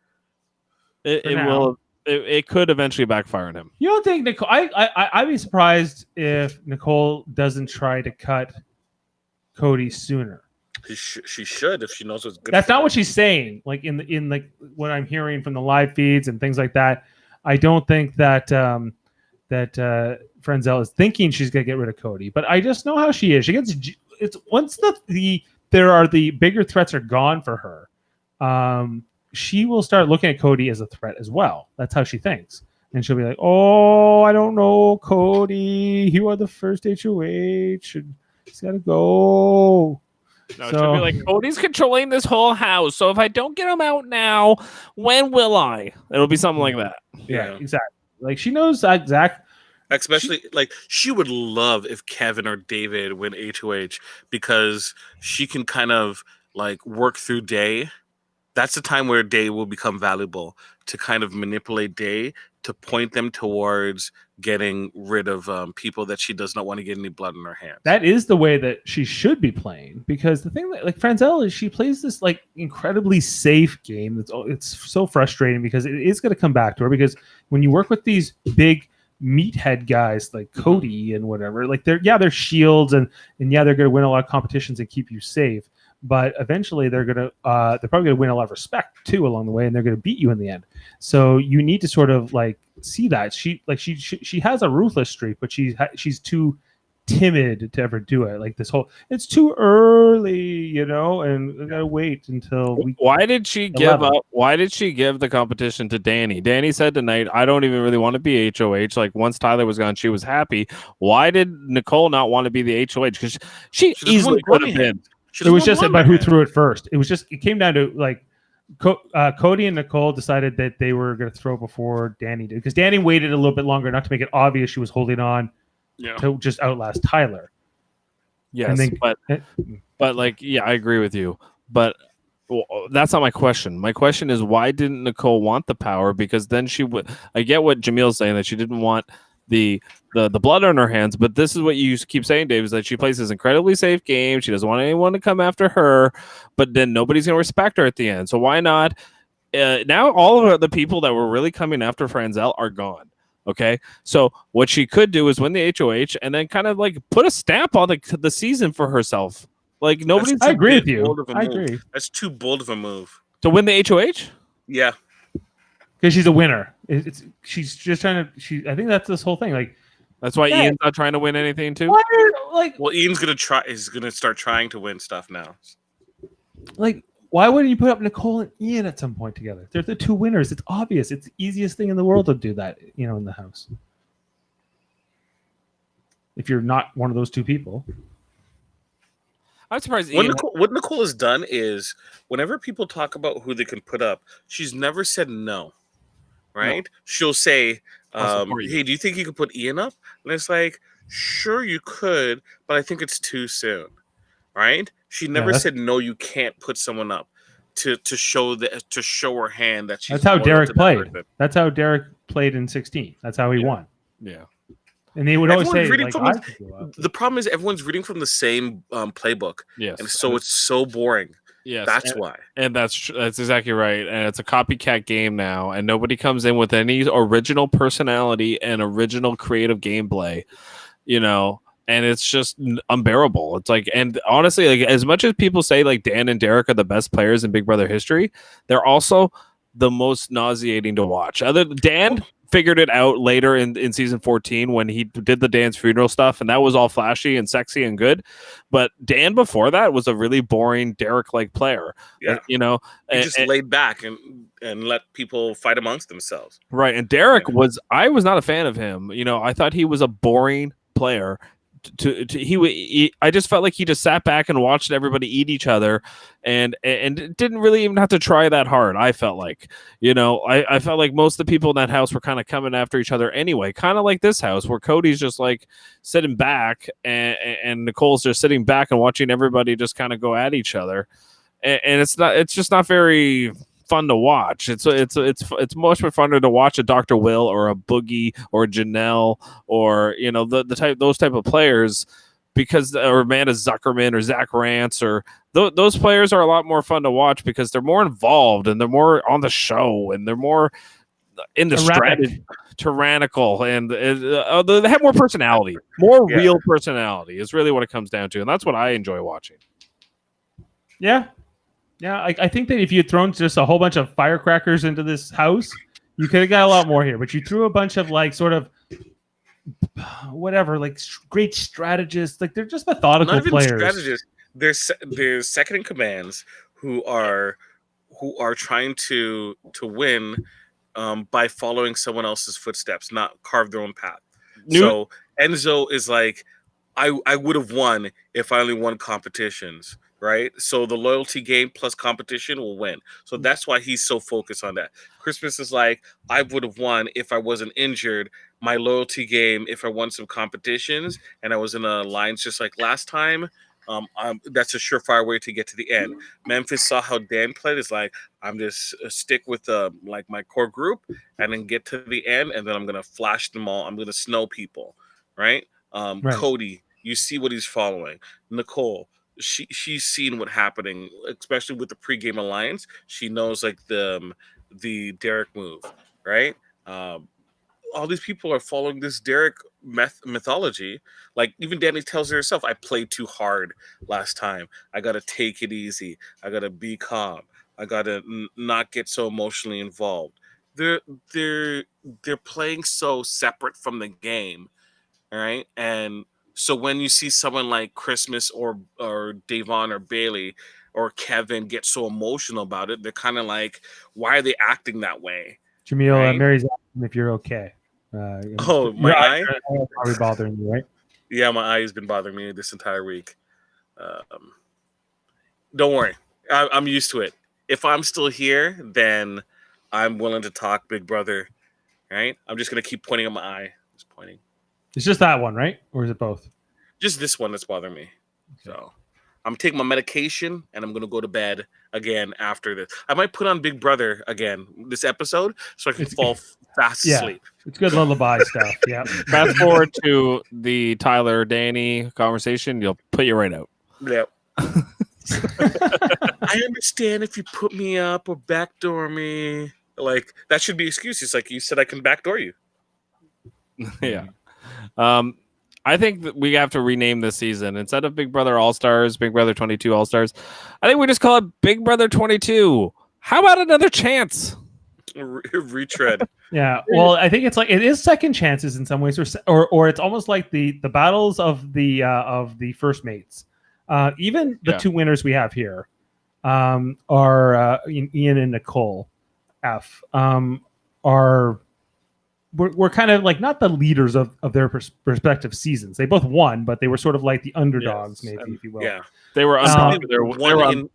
It could eventually backfire on him. You don't think Nicole? I'd be surprised if Nicole doesn't try to cut Cody sooner. She should if she knows what's good. That's not what she's saying. Like in like what I'm hearing from the live feeds and things like that. I don't think that Frenzel is thinking she's gonna get rid of Cody, but I just know how she is. She gets. It's once the bigger threats are gone for her, she will start looking at Cody as a threat as well. That's how she thinks, and she'll be like, "Oh, I don't know, Cody. You are the first HOH. He's got to go." No, she'll be like, "Cody's controlling this whole house. So if I don't get him out now, when will I?" It'll be something like that. Yeah, exactly. Like she knows exact. Especially like she would love if Kevin or David win HOH because she can kind of like work through Day. That's the time where Day will become valuable to kind of manipulate Day to point them towards getting rid of people that she does not want to get any blood in her hands. That is the way that she should be playing, because the thing that like Franzel is, she plays this like incredibly safe game. It's so frustrating because it is going to come back to her, because when you work with these big meathead guys like Cody and whatever, like they're shields and yeah, they're going to win a lot of competitions and keep you safe. But eventually they're probably going to win a lot of respect too along the way, and they're going to beat you in the end. So you need to sort of like see that she has a ruthless streak, but she's too timid to ever do it. Like this whole, it's too early, and we gotta wait until we. Why did she give up? Why did she give the competition to Danny? Danny said tonight, I don't even really want to be HOH. Like once Tyler was gone, she was happy. Why did Nicole not want to be the HOH? Because she easily could have been. It was just about who threw it first. It came down to like Cody and Nicole decided that they were going to throw before Danny did, because Danny waited a little bit longer, not to make it obvious she was holding on to just outlast Tyler. Yes, but like, yeah, I agree with you. But that's not my question. My question is, why didn't Nicole want the power? Because then she would. I get what Jameel's saying, that she didn't want the blood on her hands, but this is what you keep saying, Dave, is that she plays this incredibly safe game. She doesn't want anyone to come after her, but then nobody's going to respect her at the end. So why not? Now all of the people that were really coming after Franzel are gone. Okay, so what she could do is win the HOH and then kind of like put a stamp on the season for herself. Like nobody's. I agree with you. I agree. That's too bold of a move to win the HOH. Yeah, because she's a winner. She's just trying to. I think that's this whole thing. Like that's why Ian's not trying to win anything too. Well, Ian's gonna try. He's gonna start trying to win stuff now. Like, why wouldn't you put up Nicole and Ian at some point together? They're the two winners. It's obvious. It's the easiest thing in the world to do that. In the house. If you're not one of those two people. I'm surprised. What Nicole has done is, whenever people talk about who they can put up, she's never said no. Right? No. She'll say, hey, do you think you could put Ian up? And it's like, sure you could, but I think it's too soon. Right? She never said no, you can't put someone up to show her hand that she's. That's how Derek played. That's how Derek played in 16. That's how he won. Yeah. And they would always say, like, the problem is everyone's reading from the same playbook. Yes. And so it's so boring. Yes, that's why. And that's exactly right. And it's a copycat game now, and nobody comes in with any original personality and original creative gameplay, and it's just unbearable. It's like, and honestly, like as much as people say like Dan and Derek are the best players in Big Brother history, they're also the most nauseating to watch. Dan figured it out later in season 14 when he did the Dan's funeral stuff, and that was all flashy and sexy and good. But Dan before that was a really boring Derek-like player. Yeah, he just laid back and let people fight amongst themselves. Right, and Derek I was not a fan of him. I thought he was a boring player. I just felt like he just sat back and watched everybody eat each other, and didn't really even have to try that hard. I felt like, I felt like most of the people in that house were kind of coming after each other anyway, kind of like this house where Cody's just like sitting back and Nicole's just sitting back and watching everybody just kind of go at each other, and it's just not very fun to watch. It's much more funner to watch a Dr. Will or a Boogie or a Janelle or those type of players, or Amanda Zuckerman or Zach Rance or those players are a lot more fun to watch because they're more involved and they're more on the show and they're more in the strategy, tyrannical, and they have more personality, real personality is really what it comes down to, and that's what I enjoy watching. Yeah. Yeah, I think that if you had thrown just a whole bunch of firecrackers into this house, you could have got a lot more here. But you threw a bunch of like sort of whatever, like great strategists. Like they're just methodical players. Strategists. There's second in commands who are trying to win by following someone else's footsteps, not carve their own path. So Enzo is like, I would have won if I only won competitions. Right, so the loyalty game plus competition will win. So that's why he's so focused on that. Christmas is like, I would have won if I wasn't injured. my loyalty game, if I won some competitions and I was in a alliance just like last time, that's a surefire way to get to the end. Memphis saw how Dan played. It's like, I'm just stick with like my core group and then get to the end, and then I'm gonna flash them all. I'm gonna snow people, right? Right. Cody, you see what he's following. Nicole, she's seen what happening, especially with the pregame alliance. She knows like the Derek move, right? All these people are following this Derek mythology. Like even Danny tells her herself, I played too hard last time. I gotta take it easy. I gotta be calm. I gotta not get so emotionally involved. They're they're they're playing so separate from the game, all right? And so when you see someone like Christmas or Davon or Bailey or Kevin get so emotional about it, they're kind of like, why are they acting that way? Jaemeel, Right? Mary's asking if you're okay. Oh, my your eye? are probably bothering you, right? Yeah, my eye has been bothering me this entire week. Don't worry, I'm used to it. If I'm still here, then I'm willing to talk, big brother. Right? I'm just gonna keep pointing at my eye. Just pointing. It's just that one, right? Or is it both? Just this one that's bothering me. So I'm taking my medication and I'm gonna go to bed again after this. I might put on Big Brother again this episode so I can fall fast asleep. It's good lullaby stuff. Yeah. Fast forward to the Tyler Danny conversation, you'll put you right out. Yep. I understand if you put me up or backdoor me. Like that should be excuses. Like you said, I can backdoor you. Yeah. I think that we have to rename this season. Instead of Big Brother All Stars, Big Brother 22 All Stars, I think we just call it Big Brother 22. How about another chance? Retread. Yeah. Well, I think it's like it is second chances in some ways, or it's almost like the battles of the first mates. Even the two winners we have here are Ian and Nicole F. Are we're kind of like not the leaders of their respective seasons. They both won, but they were sort of like the underdogs, maybe, if you will. Yeah, they were unpopular.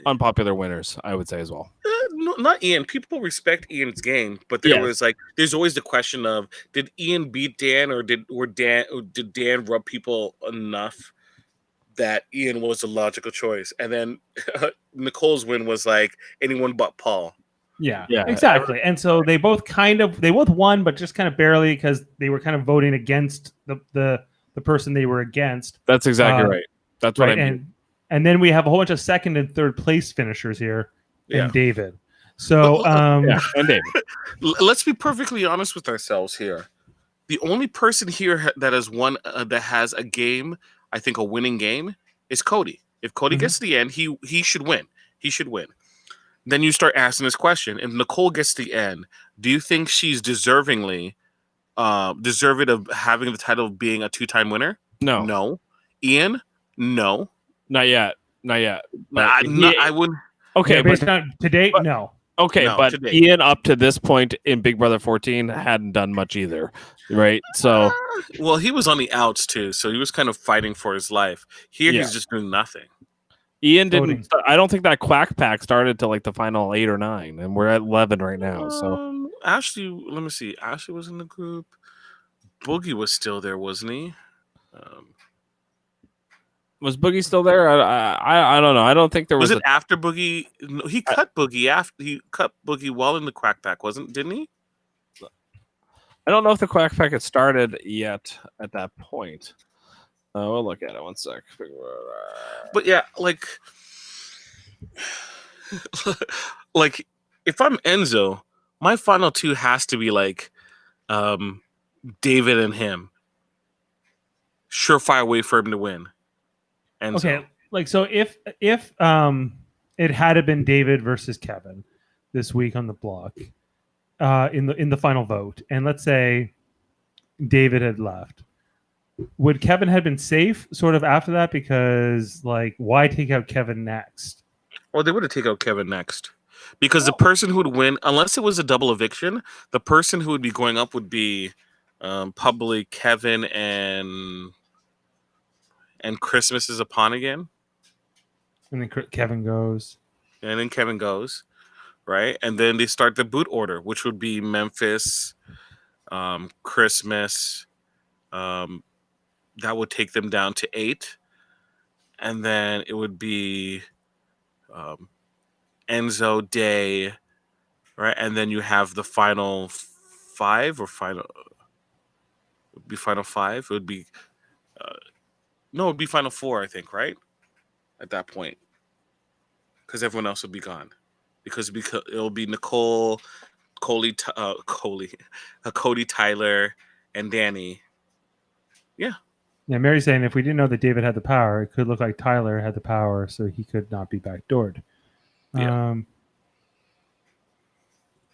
Unpopular winners, I would say as well. No, not Ian. People respect Ian's game, but there's always the question of did Ian beat Dan, or did Dan rub people enough that Ian was a logical choice? And then Nicole's win was like anyone but Paul. Yeah, exactly. And so they both won, but just kind of barely because they were kind of voting against the person they were against. That's exactly right. That's right. What I mean. And then we have a whole bunch of second and third place finishers here, and David. So and David. Let's be perfectly honest with ourselves here. The only person here that has won, that has a game, I think a winning game, is Cody. If Cody gets to the end, he should win. He should win. Then you start asking this question: if Nicole gets to the end, do you think she's deserving of having the title of being a 2-time winner? No. Ian? No. Not yet. I wouldn't. Okay, based on to date, no. Okay, no, but Ian up to this point in Big Brother 14 hadn't done much either, right? So, well, he was on the outs too, so he was kind of fighting for his life. Here, he's just doing nothing. Ian didn't. I don't think that Quack Pack started till like the final 8 or 9, and we're at 11 right now. So, Ashley, let me see. Ashley was in the group. Boogie was still there, wasn't he? Was Boogie still there? I don't know. I don't think there was. Was it after Boogie? No, he cut Boogie after he cut Boogie while in the Quack Pack, didn't he? I don't know if the Quack Pack had started yet at that point. We'll look at it 1 sec. But yeah, like if I'm Enzo, my final 2 has to be like David and him. Surefire way for him to win. Enzo. Okay, like so if it had been David versus Kevin this week on the block in the final vote, and let's say David had left, would Kevin have been safe sort of after that? Because like, why take out Kevin next? Well, they would have taken out Kevin next because the person who would win, unless it was a double eviction, the person who would be going up would be probably Kevin and Christmas is upon again. And then Kevin goes. Right? And then they start the boot order, which would be Memphis, Christmas. That would take them down to 8, and then it would be Enzo Day, right? And then you have the final 5 or final. It would be final 5. It would be no, it would be final 4, I think, right? At that point, because everyone else would be gone, because it'll be Nicole, Cody, Tyler, and Danny. Yeah. Yeah, Mary's saying if we didn't know that David had the power, it could look like Tyler had the power, so he could not be backdoored. Yeah.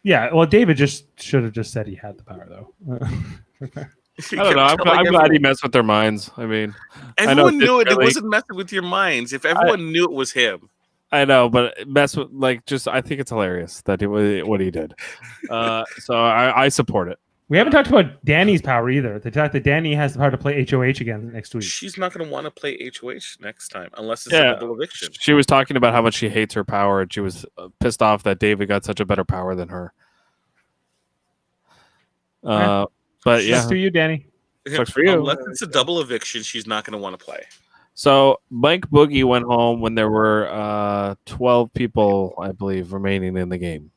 Yeah, well, David just should have just said he had the power, though. I don't know. I'm glad he messed with their minds. I mean, everyone knew it. It wasn't messing with your minds. If everyone knew it was him. I know, but mess with I think it's hilarious that what he did. So I support it. We haven't talked about Danny's power either. The fact that Danny has the power to play HOH again next week. She's not going to want to play HOH next time unless it's a double eviction. She was talking about how much she hates her power, and she was pissed off that David got such a better power than her. But yeah, sucks for you, Danny. Sucks for you. Unless it's a double eviction, she's not going to want to play. So Mike Boogie went home when there were 12 people, I believe, remaining in the game.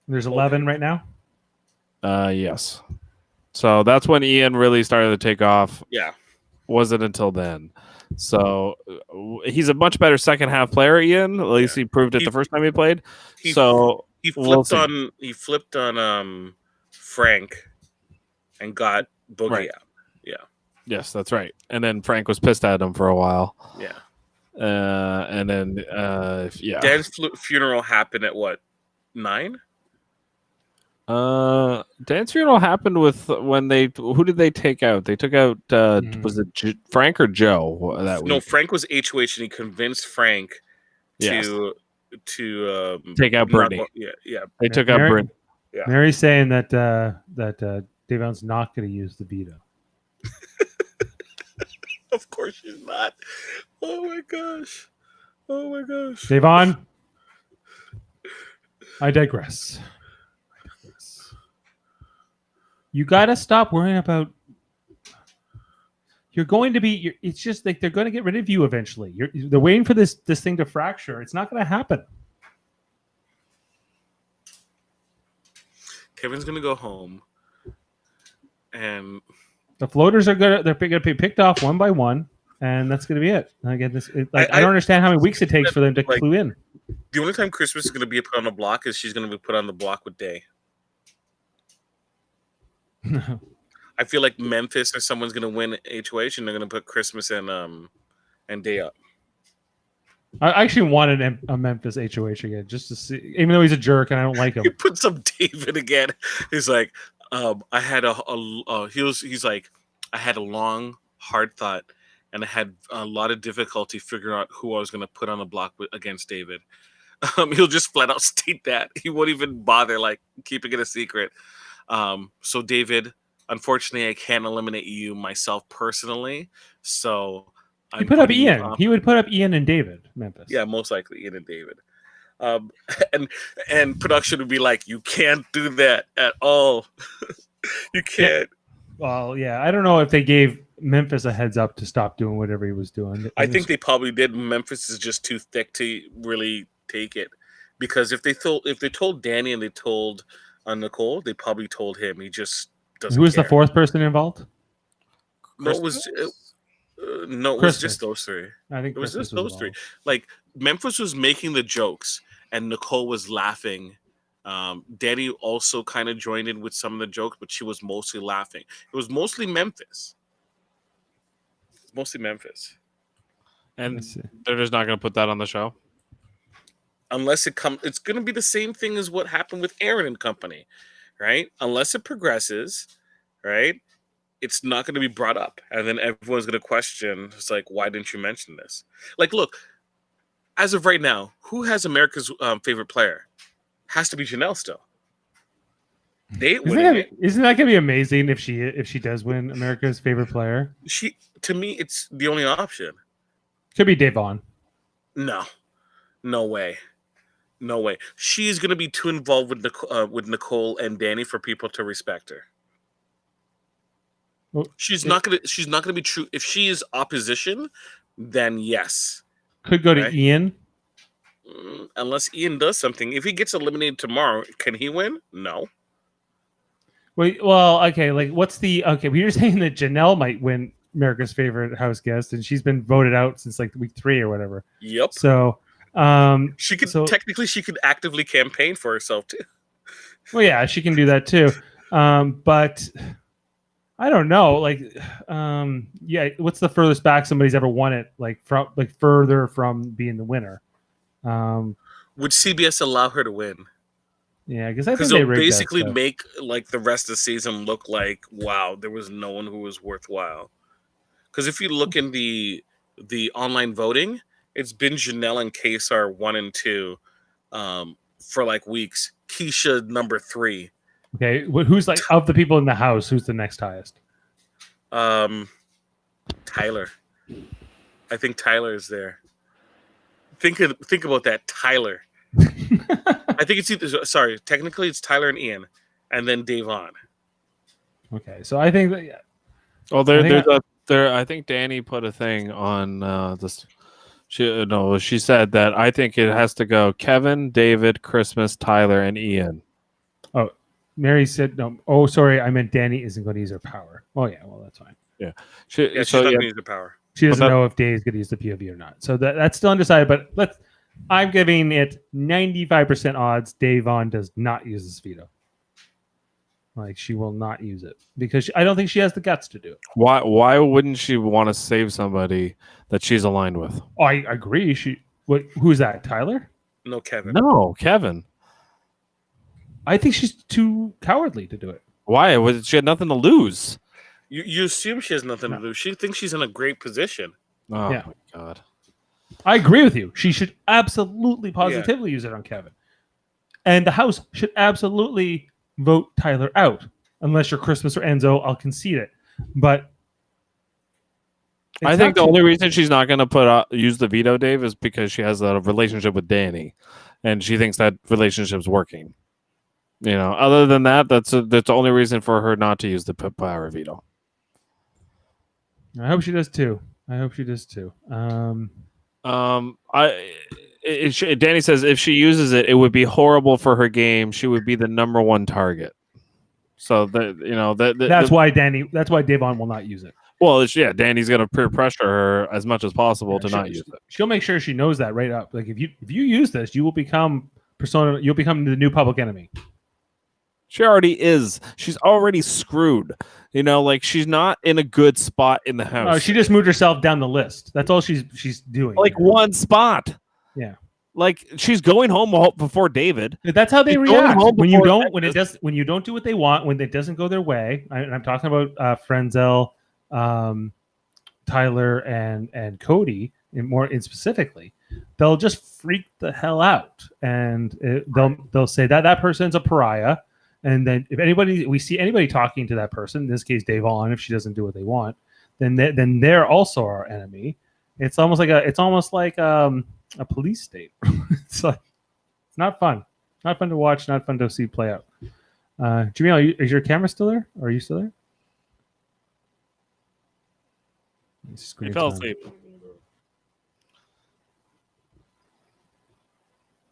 There's 11 right now. Yes. So that's when Ian really started to take off. Yeah. Wasn't until then. So he's a much better second half player, Ian. At least he proved it the first time he played. He flipped on Frank and got Boogie out. Yeah. Yes, that's right. And then Frank was pissed at him for a while. Yeah. And then Dan's funeral happened at what? 9? Dan's funeral happened with who did they take out? They took out was it Frank or Joe that week? No, Frank was HOH and he convinced Frank to take out Brittany. Yeah. They took out Brittany. Yeah. Mary's saying that Dave Allen's not going to use the veto. Of course she's not. Oh my gosh. Davon, I digress. You got to stop worrying about. You're going to be. It's just like they're going to get rid of you eventually. They're waiting for this thing to fracture. It's not going to happen. Kevin's going to go home, and the floaters are going to be picked off one by one, and that's going to be it. And again, I don't understand how many weeks it takes for them to clue in. The only time Christmas is going to be put on the block is she's going to be put on the block with Day. I feel like Memphis or someone's going to win HOH, and they're going to put Christmas and Day up. I actually wanted a Memphis HOH again, just to see, even though he's a jerk and I don't like him. He puts up David again. He's like, I had he's like, I had a long, hard thought, and I had a lot of difficulty figuring out who I was going to put on the block against David. He'll just flat out state that. He won't even bother keeping it a secret. So David, unfortunately, I can't eliminate you myself personally. So he put up Ian. He would put up Ian and David, Memphis. Yeah, most likely Ian and David. And production would be like, you can't do that at all. You can't. Well, yeah, I don't know if they gave Memphis a heads up to stop doing whatever he was doing. I think they probably did. Memphis is just too thick to really take it, because if they told Danny and they told Nicole, they probably told him. He just doesn't. Who was the fourth person involved? No, it was just those three. I think it was just those three. Like, Memphis was making the jokes and Nicole was laughing. Danny also kind of joined in with some of the jokes, but she was mostly laughing. It was mostly Memphis. And they're just not going to put that on the show? Unless it's going to be the same thing as what happened with Aaron and company, right? Unless it progresses, right? It's not going to be brought up. And then everyone's going to question, it's like, why didn't you mention this? Like, look, as of right now, who has America's favorite player? Has to be Janelle still. Isn't that going to be amazing if she does win America's favorite player? To me, it's the only option. Could be Davon. No way. She's going to be too involved with Nicole and Danny for people to respect her. She's not gonna be true. If she is opposition, then yes. Could go to Ian. Unless Ian does something. If he gets eliminated tomorrow, can he win? No. Wait, well, okay, like what's the okay? We were saying that Janelle might win America's Favorite House Guest, and she's been voted out since like week 3 or whatever. Yep. So she could technically she could actively campaign for herself too. Well, yeah, she can do that too. But I don't know. Like, yeah, what's the furthest back somebody's ever won it? Like further from being the winner. Would CBS allow her to win? Yeah, because I think they'll basically make like the rest of the season look like, wow, there was no one who was worthwhile. Because if you look in the online voting, it's been Janelle and Kesar 1 and 2 for like weeks. Keisha number 3. Okay, who's like of the people in the house? Who's the next highest? Tyler. I think Tyler is there. Think about that, Tyler. I think it's either, sorry, technically it's Tyler and Ian, and then Davon. Okay, so I think that. Yeah. Well, I think Danny put a thing on this. She said that I think it has to go Kevin, David, Christmas, Tyler, and Ian. Oh, Mary said no. Oh, sorry, I meant Danny isn't going to use her power. Oh yeah, well that's fine. Yeah, she's not going to use her power. She doesn't know if Dave's going to use the POV or not. So that's still undecided. But I'm giving it 95% odds Davon does not use this veto. Like, she will not use it because I don't think she has the guts to do it. Why wouldn't she want to save somebody that she's aligned with? Oh, I agree. Who's that? Tyler? No, Kevin. No, Kevin. I think she's too cowardly to do it. Why? She had nothing to lose. You assume she has nothing to lose. She thinks she's in a great position. Oh my God. I agree with you. She should absolutely positively use it on Kevin. And the house should absolutely vote Tyler out. Unless you're Christmas or Enzo, I'll concede it. But I think the only reason she's not going to use the veto, Dave, is because she has a relationship with Danny, and she thinks that relationship's working. You know, other than that, that's the only reason for her not to use the power veto. I hope she does too. Danny says if she uses it, it would be horrible for her game. She would be the number 1 target. So that's why Davon will not use it. Well, Danny's going to peer pressure her as much as possible to not use it. She'll make sure she knows that right up. Like if you use this, you will become persona. You'll become the new public enemy. She already is. She's already screwed. You know, like she's not in a good spot in the house. No, she just moved herself down the list. That's all she's doing. Like one spot. Yeah. Like she's going home before David. That's how they react when you don't do what they want, when it doesn't go their way. I'm talking about Frenzel, Tyler, and Cody, and specifically. They'll just freak the hell out, and they'll say that person's a pariah. And then if we see anybody talking to that person, in this case Davon, if she doesn't do what they want, then they're also our enemy. It's almost like a police state. It's not fun. Not fun to watch. Not fun to see play out. Jaemeel, is your camera still there? Or are you still there? He fell asleep.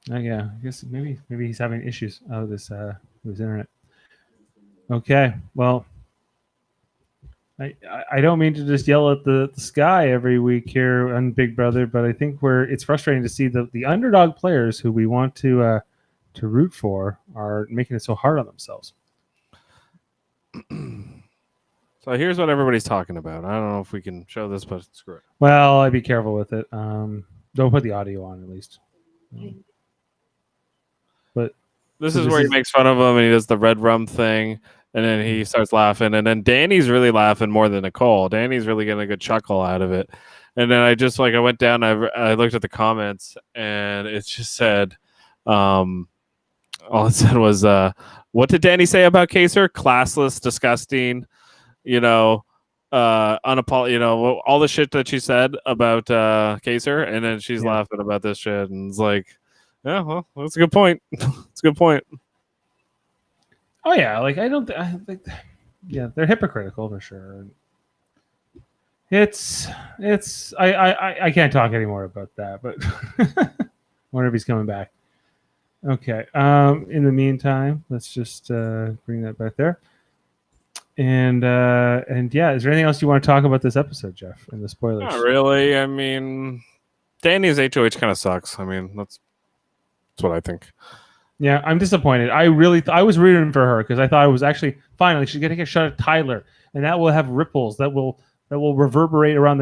Yeah, I guess maybe he's having issues with his internet. Okay, well, I don't mean to just yell at the sky every week here on Big Brother, but I think it's frustrating to see the underdog players who we want to root for are making it so hard on themselves. So here's what everybody's talking about. I don't know if we can show this, but screw it. Well, I'd be careful with it. Don't put the audio on at least. But this is where he makes fun of him and he does the red rum thing, and then he starts laughing, and then Danny's really laughing more than Nicole. Danny's really getting a good chuckle out of it. And then I went down, I looked at the comments, and it just said, all it said was, what did Danny say about Kaser? Classless, disgusting, all the shit that she said about Kaser, and then she's laughing about this shit, and it's like, yeah, well, that's a good point. It's a good point. Oh yeah, like I think they're hypocritical for sure. It's I can't talk anymore about that, but wonder if he's coming back. Okay. In the meantime, let's just bring that back there. And yeah, is there anything else you want to talk about this episode, Jeff? And the spoilers? Not really. I mean, Danny's HOH kind of sucks. I mean, that's what I think. Yeah, I'm disappointed. I was rooting for her because I thought it was actually finally she's getting a shot at Tyler, and that will have ripples that will reverberate around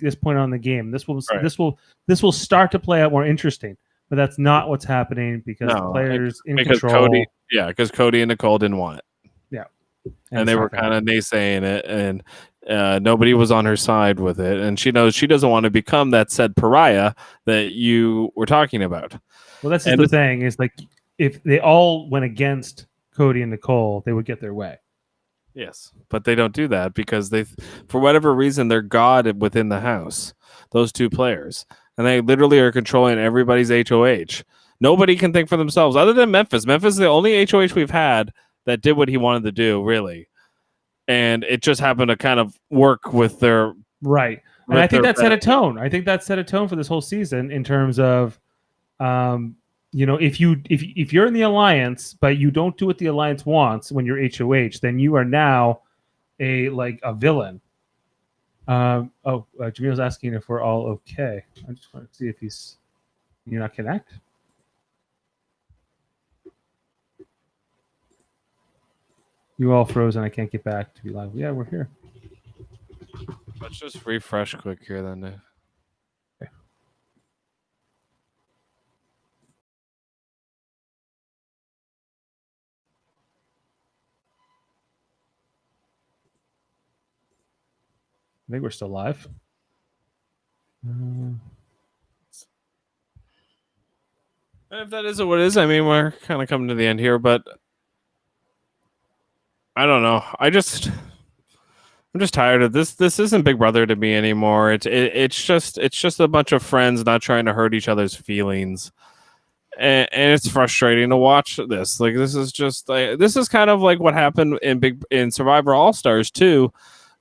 this point on the game. This will start to play out more interesting. But that's not what's happening because the players in control. Because Cody and Nicole didn't want it. Yeah, and they were kind of naysaying it, and nobody was on her side with it. And she knows she doesn't want to become that said pariah that you were talking about. Well, that's just the thing is like if they all went against Cody and Nicole, they would get their way. Yes, but they don't do that because for whatever reason, they're God within the house. Those two players. And they literally are controlling everybody's HOH. Nobody can think for themselves other than Memphis. Memphis is the only HOH we've had that did what he wanted to do, really. And it just happened to kind of work with their... Right. And I think that set a tone. I think that set a tone for this whole season in terms of, if you're in the alliance, but you don't do what the alliance wants when you're HOH, then you are now a villain. Jameel's asking if we're all okay. I just want to see if you're not connect. You all frozen. I can't get back to be live. Yeah, we're here. Let's just refresh quick here then. Okay. I think we're still live. If that isn't what it is, I mean, we're kind of coming to the end here, but I don't know. I'm just tired of this. This isn't Big Brother to me anymore. It's just a bunch of friends not trying to hurt each other's feelings, and it's frustrating to watch this. Like this is kind of like what happened in Survivor All Stars too.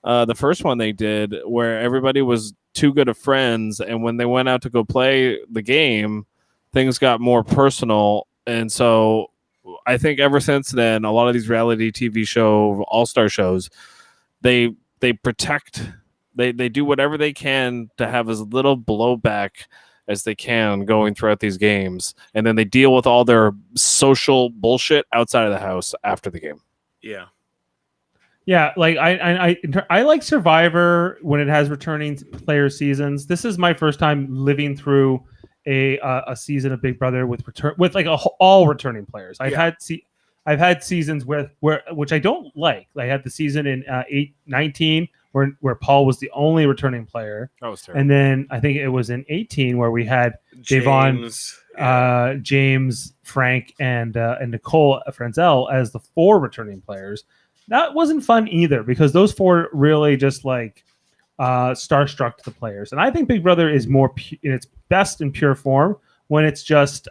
The first one they did where everybody was too good of friends, and when they went out to go play the game, things got more personal. And so I think ever since then, a lot of these reality TV show all-star shows, they protect, they do whatever they can to have as little blowback as they can going throughout these games, and then they deal with all their social bullshit outside of the house after the game. Yeah. Yeah, like I like Survivor when it has returning player seasons. This is my first time living through a season of Big Brother with all returning players. I've had seasons where which I don't like. I had the season in 19 where Paul was the only returning player. That was terrible. And then I think it was in 18 where we had Devon, James, Frank, and Nicole Frenzel as the 4 returning players. That wasn't fun either because those 4 really just starstruck the players. And I think Big Brother is more in its best and pure form when it's just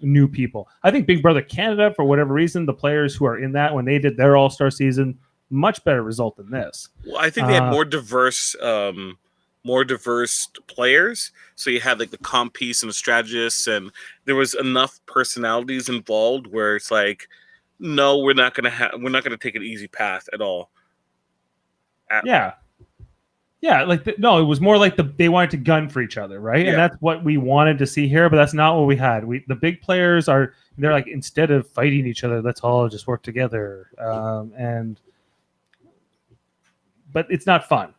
new people. I think Big Brother Canada, for whatever reason, the players who are in that when they did their All-Star season, much better result than this. Well, I think they had more diverse players. So you had like the comp piece and the strategists, and there was enough personalities involved where it's like, no, we're not gonna take an easy path at all. Yeah, it was more like they wanted to gun for each other, right? Yeah. And that's what we wanted to see here, but that's not what we had. The big players they're like, instead of fighting each other, let's all just work together. But it's not fun.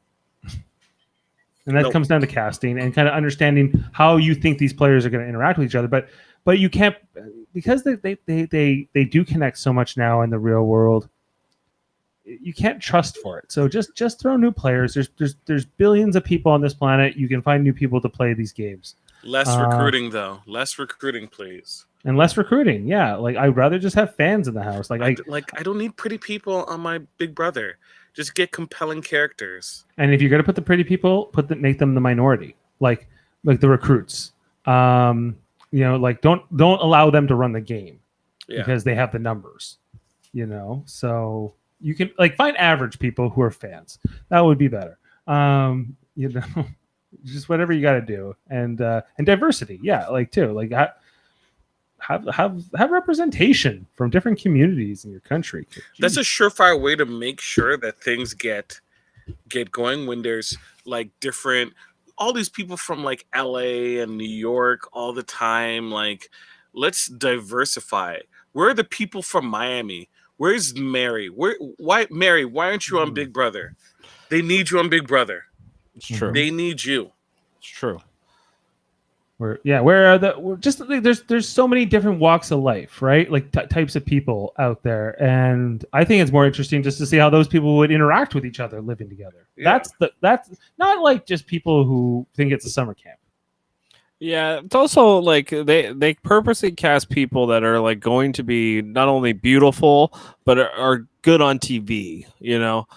And that comes down to casting and kind of understanding how you think these players are going to interact with each other. But you can't, because they do connect so much now in the real world. You can't trust for it. So just throw new players. There's billions of people on this planet. You can find new people to play these games. Less recruiting though. Less recruiting, please. And less recruiting. Yeah. Like I'd rather just have fans in the house. I don't need pretty people on my Big Brother. Just get compelling characters. And if you're gonna put the pretty people, make them the minority. Like the recruits. Don't allow them to run the game because they have the numbers. So you can like find average people who are fans. That would be better. You know, just whatever you got to do, and diversity, yeah, like too, like have representation from different communities in your country. That's a surefire way to make sure that things get going when there's like different all these people from like LA and New York all the time. Like, let's diversify. Where are the people from Miami? Where's Mary? Why aren't you on Big Brother? They need you on Big Brother. It's true. They need you. It's true. Where are there's so many different walks of life, right? Like types of people out there, and I think it's more interesting just to see how those people would interact with each other living together. Yeah. That's not like just people who think it's a summer camp. Yeah, it's also like they purposely cast people that are like going to be not only beautiful but are good on TV, you know.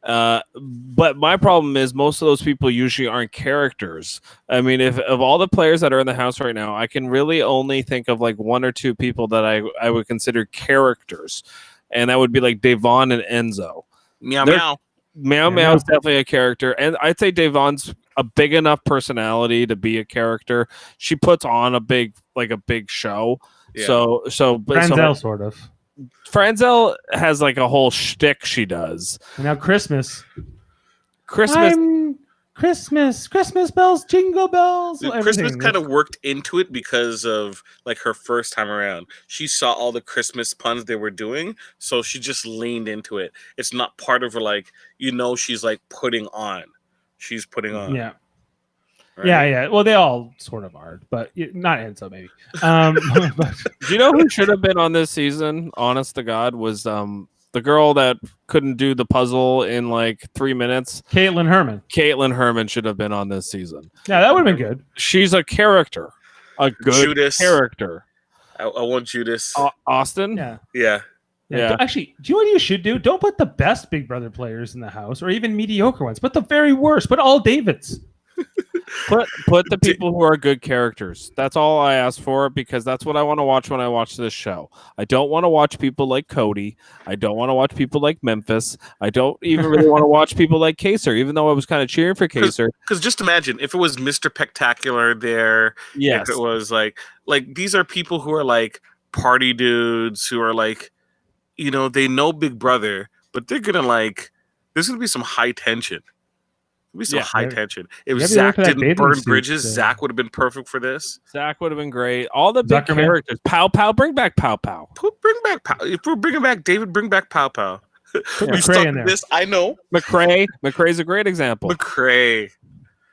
But my problem is most of those people usually aren't characters. I mean, if of all the players that are in the house right now, I can really only think of like one or two people that I would consider characters, and that would be like Devon and Enzo. Meow is definitely a character, and I'd say Devon's a big enough personality to be a character. She puts on a big show. Yeah. So Franzel sort of. Franzel has like a whole shtick she does. And now Christmas bells, jingle bells. Christmas kind of worked into it because of like her first time around. She saw all the Christmas puns they were doing, so she just leaned into it. It's not part of her, like, she's like putting on. She's putting on. Yeah. Right? Yeah. Well, they all sort of are, but not Enzo maybe. But do you know who should have been on this season? Honest to God, was the girl that couldn't do the puzzle in like 3 minutes. Caitlin Herman. Caitlin Herman should have been on this season. Yeah, that would have been good. She's a character, a good Judas. Character. I want Judas. Austin. Yeah. Actually, do you know what you should do? Don't put the best Big Brother players in the house, or even mediocre ones. Put the very worst. Put all Davids. Put the people who are good characters. That's all I ask for, because that's what I want to watch when I watch this show. I don't want to watch people like Cody. I don't want to watch people like Memphis. I don't even really want to watch people like Kaser, even though I was kind of cheering for Kaser. Because just imagine if it was Mr. Spectacular there. Yes. If it was like these are people who are like party dudes who are like, they know Big Brother, but they're gonna there's gonna be some high tension. High tension. If Zach didn't burn bridges, Zach would have been perfect for this. Zach would have been great. All the big characters. Pow Pow, bring back Pow Pow. Bring back Pow. If we're bringing back David, bring back Pow Pow. We stuck in there. This, I know. McCray's a great example. McCray.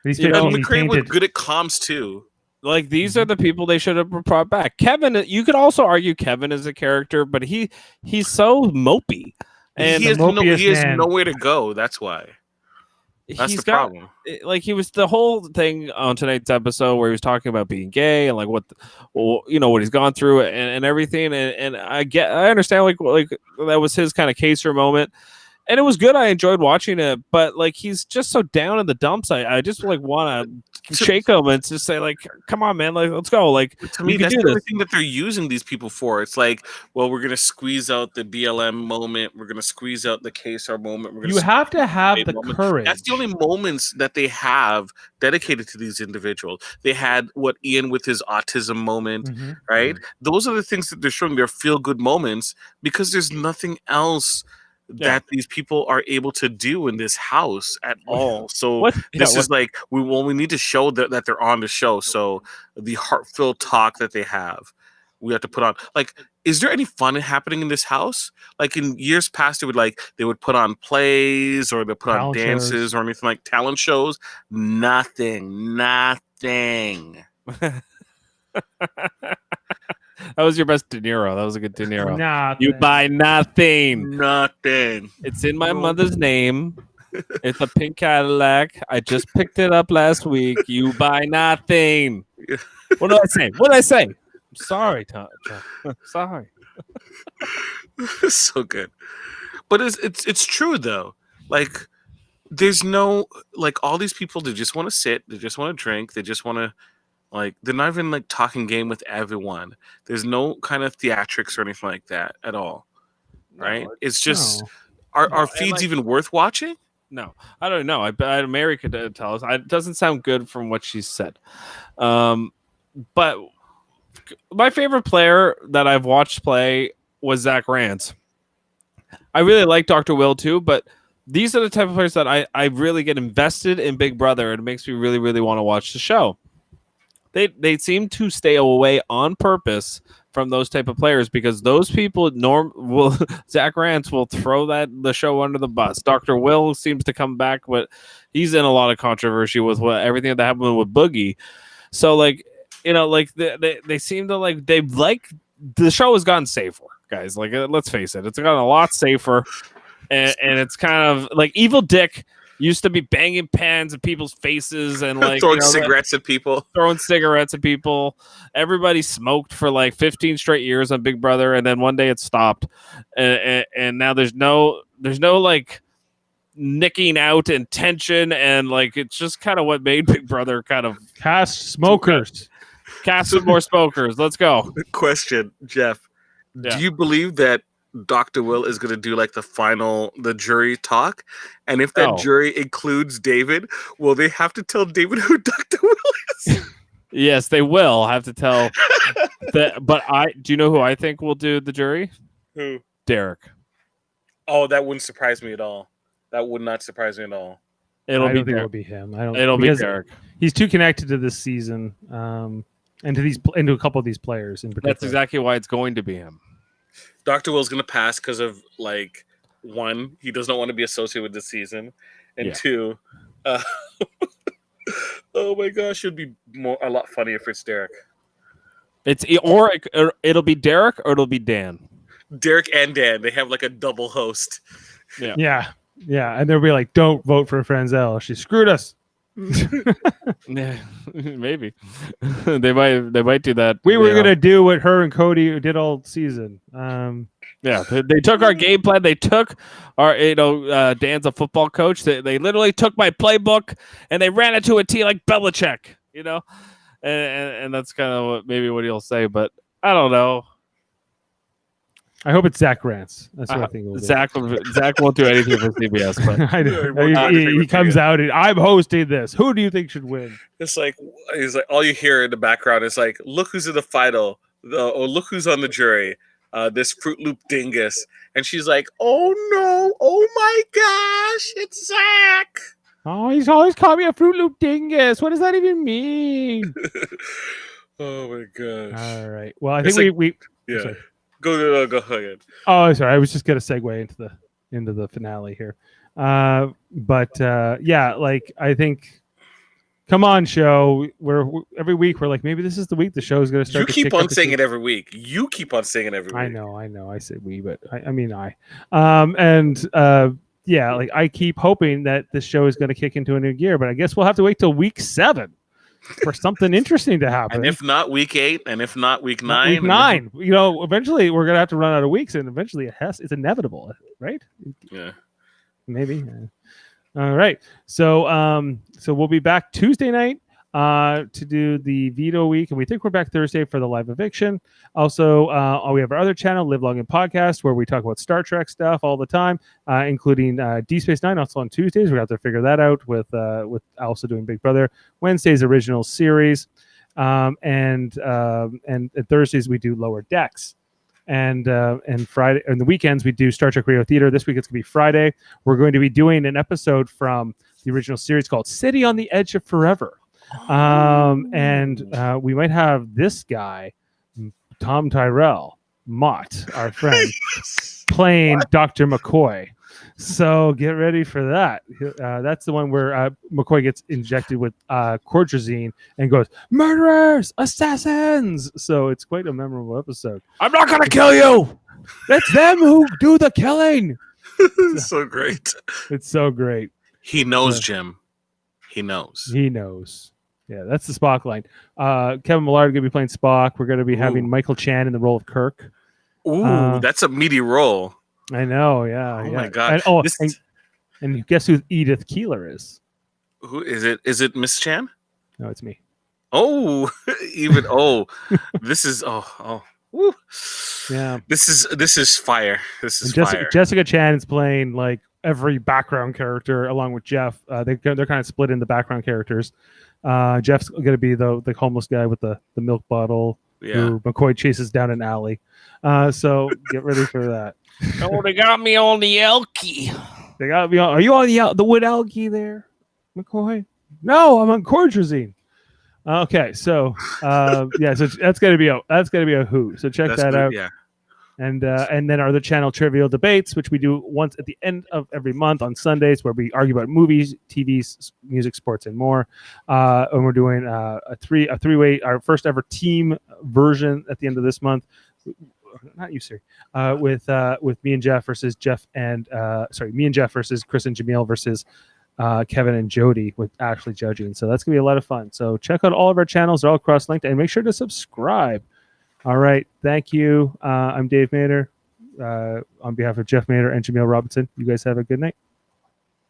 McCray was good at comms too. Like, these are the people they should have brought back. Kevin, you could also argue Kevin is a character, but he's so mopey. And he has nowhere to go. That's why. That's the problem. Like, he was the whole thing on tonight's episode where he was talking about being gay and like what he's gone through and everything. And I understand like that was his kind of Kaser moment. And it was good. I enjoyed watching it, but like he's just so down in the dumps. I just like want to shake him and just say like, "Come on, man! Like, let's go!" Like, to me, that's the only thing that they're using these people for. It's like, well, we're gonna squeeze out the BLM moment. We're gonna squeeze out the KSR moment. You have to have the courage. That's the only moments that they have dedicated to these individuals. They had Ian with his autism moment, right? Those are the things that they're showing. Their feel-good moments because there's nothing else that these people are able to do in this house at all. So this is like we need to show that they're on the show. So the heartfelt talk that they have, we have to put on. Like, is there any fun happening in this house? Like in years past, they would put on plays or they put on dances or anything like talent shows. Nothing. That was your best De Niro. That was a good De Niro. Nothing. You buy nothing. Nothing. It's in my mother's name. It's a pink Cadillac. I just picked it up last week. You buy nothing. What did I say? I'm sorry, Tom. Sorry. So good. But it's true though. Like, there's no all these people, they just want to sit, they just want to drink, they just want to they're not even talking game with everyone. There's no kind of theatrics or anything like that at all, right? It's just Are feeds even worth watching? No, I don't know. I bet Mary could tell us. It doesn't sound good from what she said. But my favorite player that I've watched play was Zach Rance. I really like Dr. Will too, but these are the type of players that I really get invested in Big Brother, and it makes me really, really want to watch the show. They seem to stay away on purpose from those type of players because those people Zach Rance will throw the show under the bus. Dr. Will seems to come back, but he's in a lot of controversy with everything that happened with Boogie. So like, they seem to like the show has gotten safer, guys. Like, let's face it, it's gotten a lot safer, and it's kind of like Evil Dick used to be banging pans at people's faces and like throwing cigarettes at people. Everybody smoked for like 15 straight years on Big Brother, and then one day it stopped, and now there's no like nicking out and tension, and like it's just kind of what made Big Brother kind of cast smokers. Cast some more smokers. Let's go. Question, Jeff. Yeah. Do you believe that Dr. Will is going to do like the jury talk? And if that jury includes David, will they have to tell David who Dr. Will is? Yes, they will have to tell. But do you know who I think will do the jury? Who? Derek. Oh, that wouldn't surprise me at all. That would not surprise me at all. I don't think it'll be him. It'll be Derek. He's too connected to this season, and to a couple of these players in particular. That's exactly why it's going to be him. Dr. Will's going to pass because of, like, one, he does not want to be associated with this season, and two, oh my gosh, it'd be a lot funnier if it's Derek. It'll be Derek or it'll be Dan. Derek and Dan, they have like a double host. Yeah, and they'll be like, "Don't vote for Franzel. She screwed us." Yeah, maybe they might do that. We were gonna do what her and Cody did all season. Yeah, they took our game plan. They took our, Dan's a football coach. They literally took my playbook and they ran it to a T like Belichick, and that's kind of what he'll say. But I don't know. I hope it's Zach Rance. That's what I think. Zach won't do anything for CBS, but I know. He comes out and I'm hosting this. Who do you think should win? It's like he's like all you hear in the background is like, look who's in the final, or look who's on the jury. This Fruit Loop dingus, and she's like, "Oh no! Oh my gosh! It's Zach!" Oh, he's always called me a Fruit Loop dingus. What does that even mean? Oh my gosh! All right. Well, I think we yeah. Sorry. Go ahead. Oh, sorry. I was just gonna segue into the finale here. Yeah, like I think. Come on, show. Every week we're like, maybe this is the week the show is going to start. You keep on saying it every week. You keep on saying it every week. I know. I say we, but I mean I. Yeah, like I keep hoping that this show is going to kick into a new gear, but I guess we'll have to wait till week 7 for something interesting to happen. And if not week 8, and if not week 9, week 9. Eventually we're going to have to run out of weeks, and eventually it's inevitable, right? Yeah. Maybe. Yeah. All right. So we'll be back Tuesday night to do the veto week, and we think we're back Thursday for the live eviction. Also, we have our other channel, Live Long and Podcast, where we talk about Star Trek stuff all the time, including Deep Space Nine. Also on Tuesdays, we have to figure that out with also doing Big Brother. Wednesday's original series, and Thursdays we do Lower Decks. And Friday and the weekends we do Star Trek Radio Theater. This week it's gonna be Friday. We're going to be doing an episode from the original series called City on the Edge of Forever. And we might have this guy, Tom Tyrell, Mott, our friend, playing Dr. McCoy. So get ready for that. That's the one where McCoy gets injected with cortrazine and goes, "Murderers, assassins!" So it's quite a memorable episode. I'm not gonna kill you. It's them who do the killing. It's so great. It's so great. He knows, Jim. He knows. He knows. Yeah, that's the Spock line. Kevin Millard going to be playing Spock. We're going to be having Michael Chan in the role of Kirk. Ooh, that's a meaty role. I know, yeah. Oh my god! And guess who Edith Keeler is? Who is it? Is it Miss Chan? No, it's me. Oh, this is Woo. Yeah. This is fire. This is And fire. Jessica Chan is playing like every background character along with Jeff. They're kind of split into background characters. Jeff's going to be the homeless guy with the milk bottle who McCoy chases down an alley. So get ready for that. Oh, they got me on the Elky. They got me on. Are you on the wood Elky there, McCoy? No, I'm on Cordrazine. Okay, so so that's gonna be a hoot. So check that out. Yeah. And then our other channel, Trivial Debates, which we do once at the end of every month on Sundays, where we argue about movies, TVs, music, sports, and more. And we're doing a three-way, our first ever team version at the end of this month. Not you, sir. With me and Jeff versus me and Jeff versus Chris and Jaemeel versus Kevin and Jody, with Ashley judging. So that's gonna be a lot of fun. So check out all of our channels; they're all cross-linked, and make sure to subscribe. All right. Thank you. I'm Dave Mader. On behalf of Jeff Mader and Jaemeel Robinson, you guys have a good night.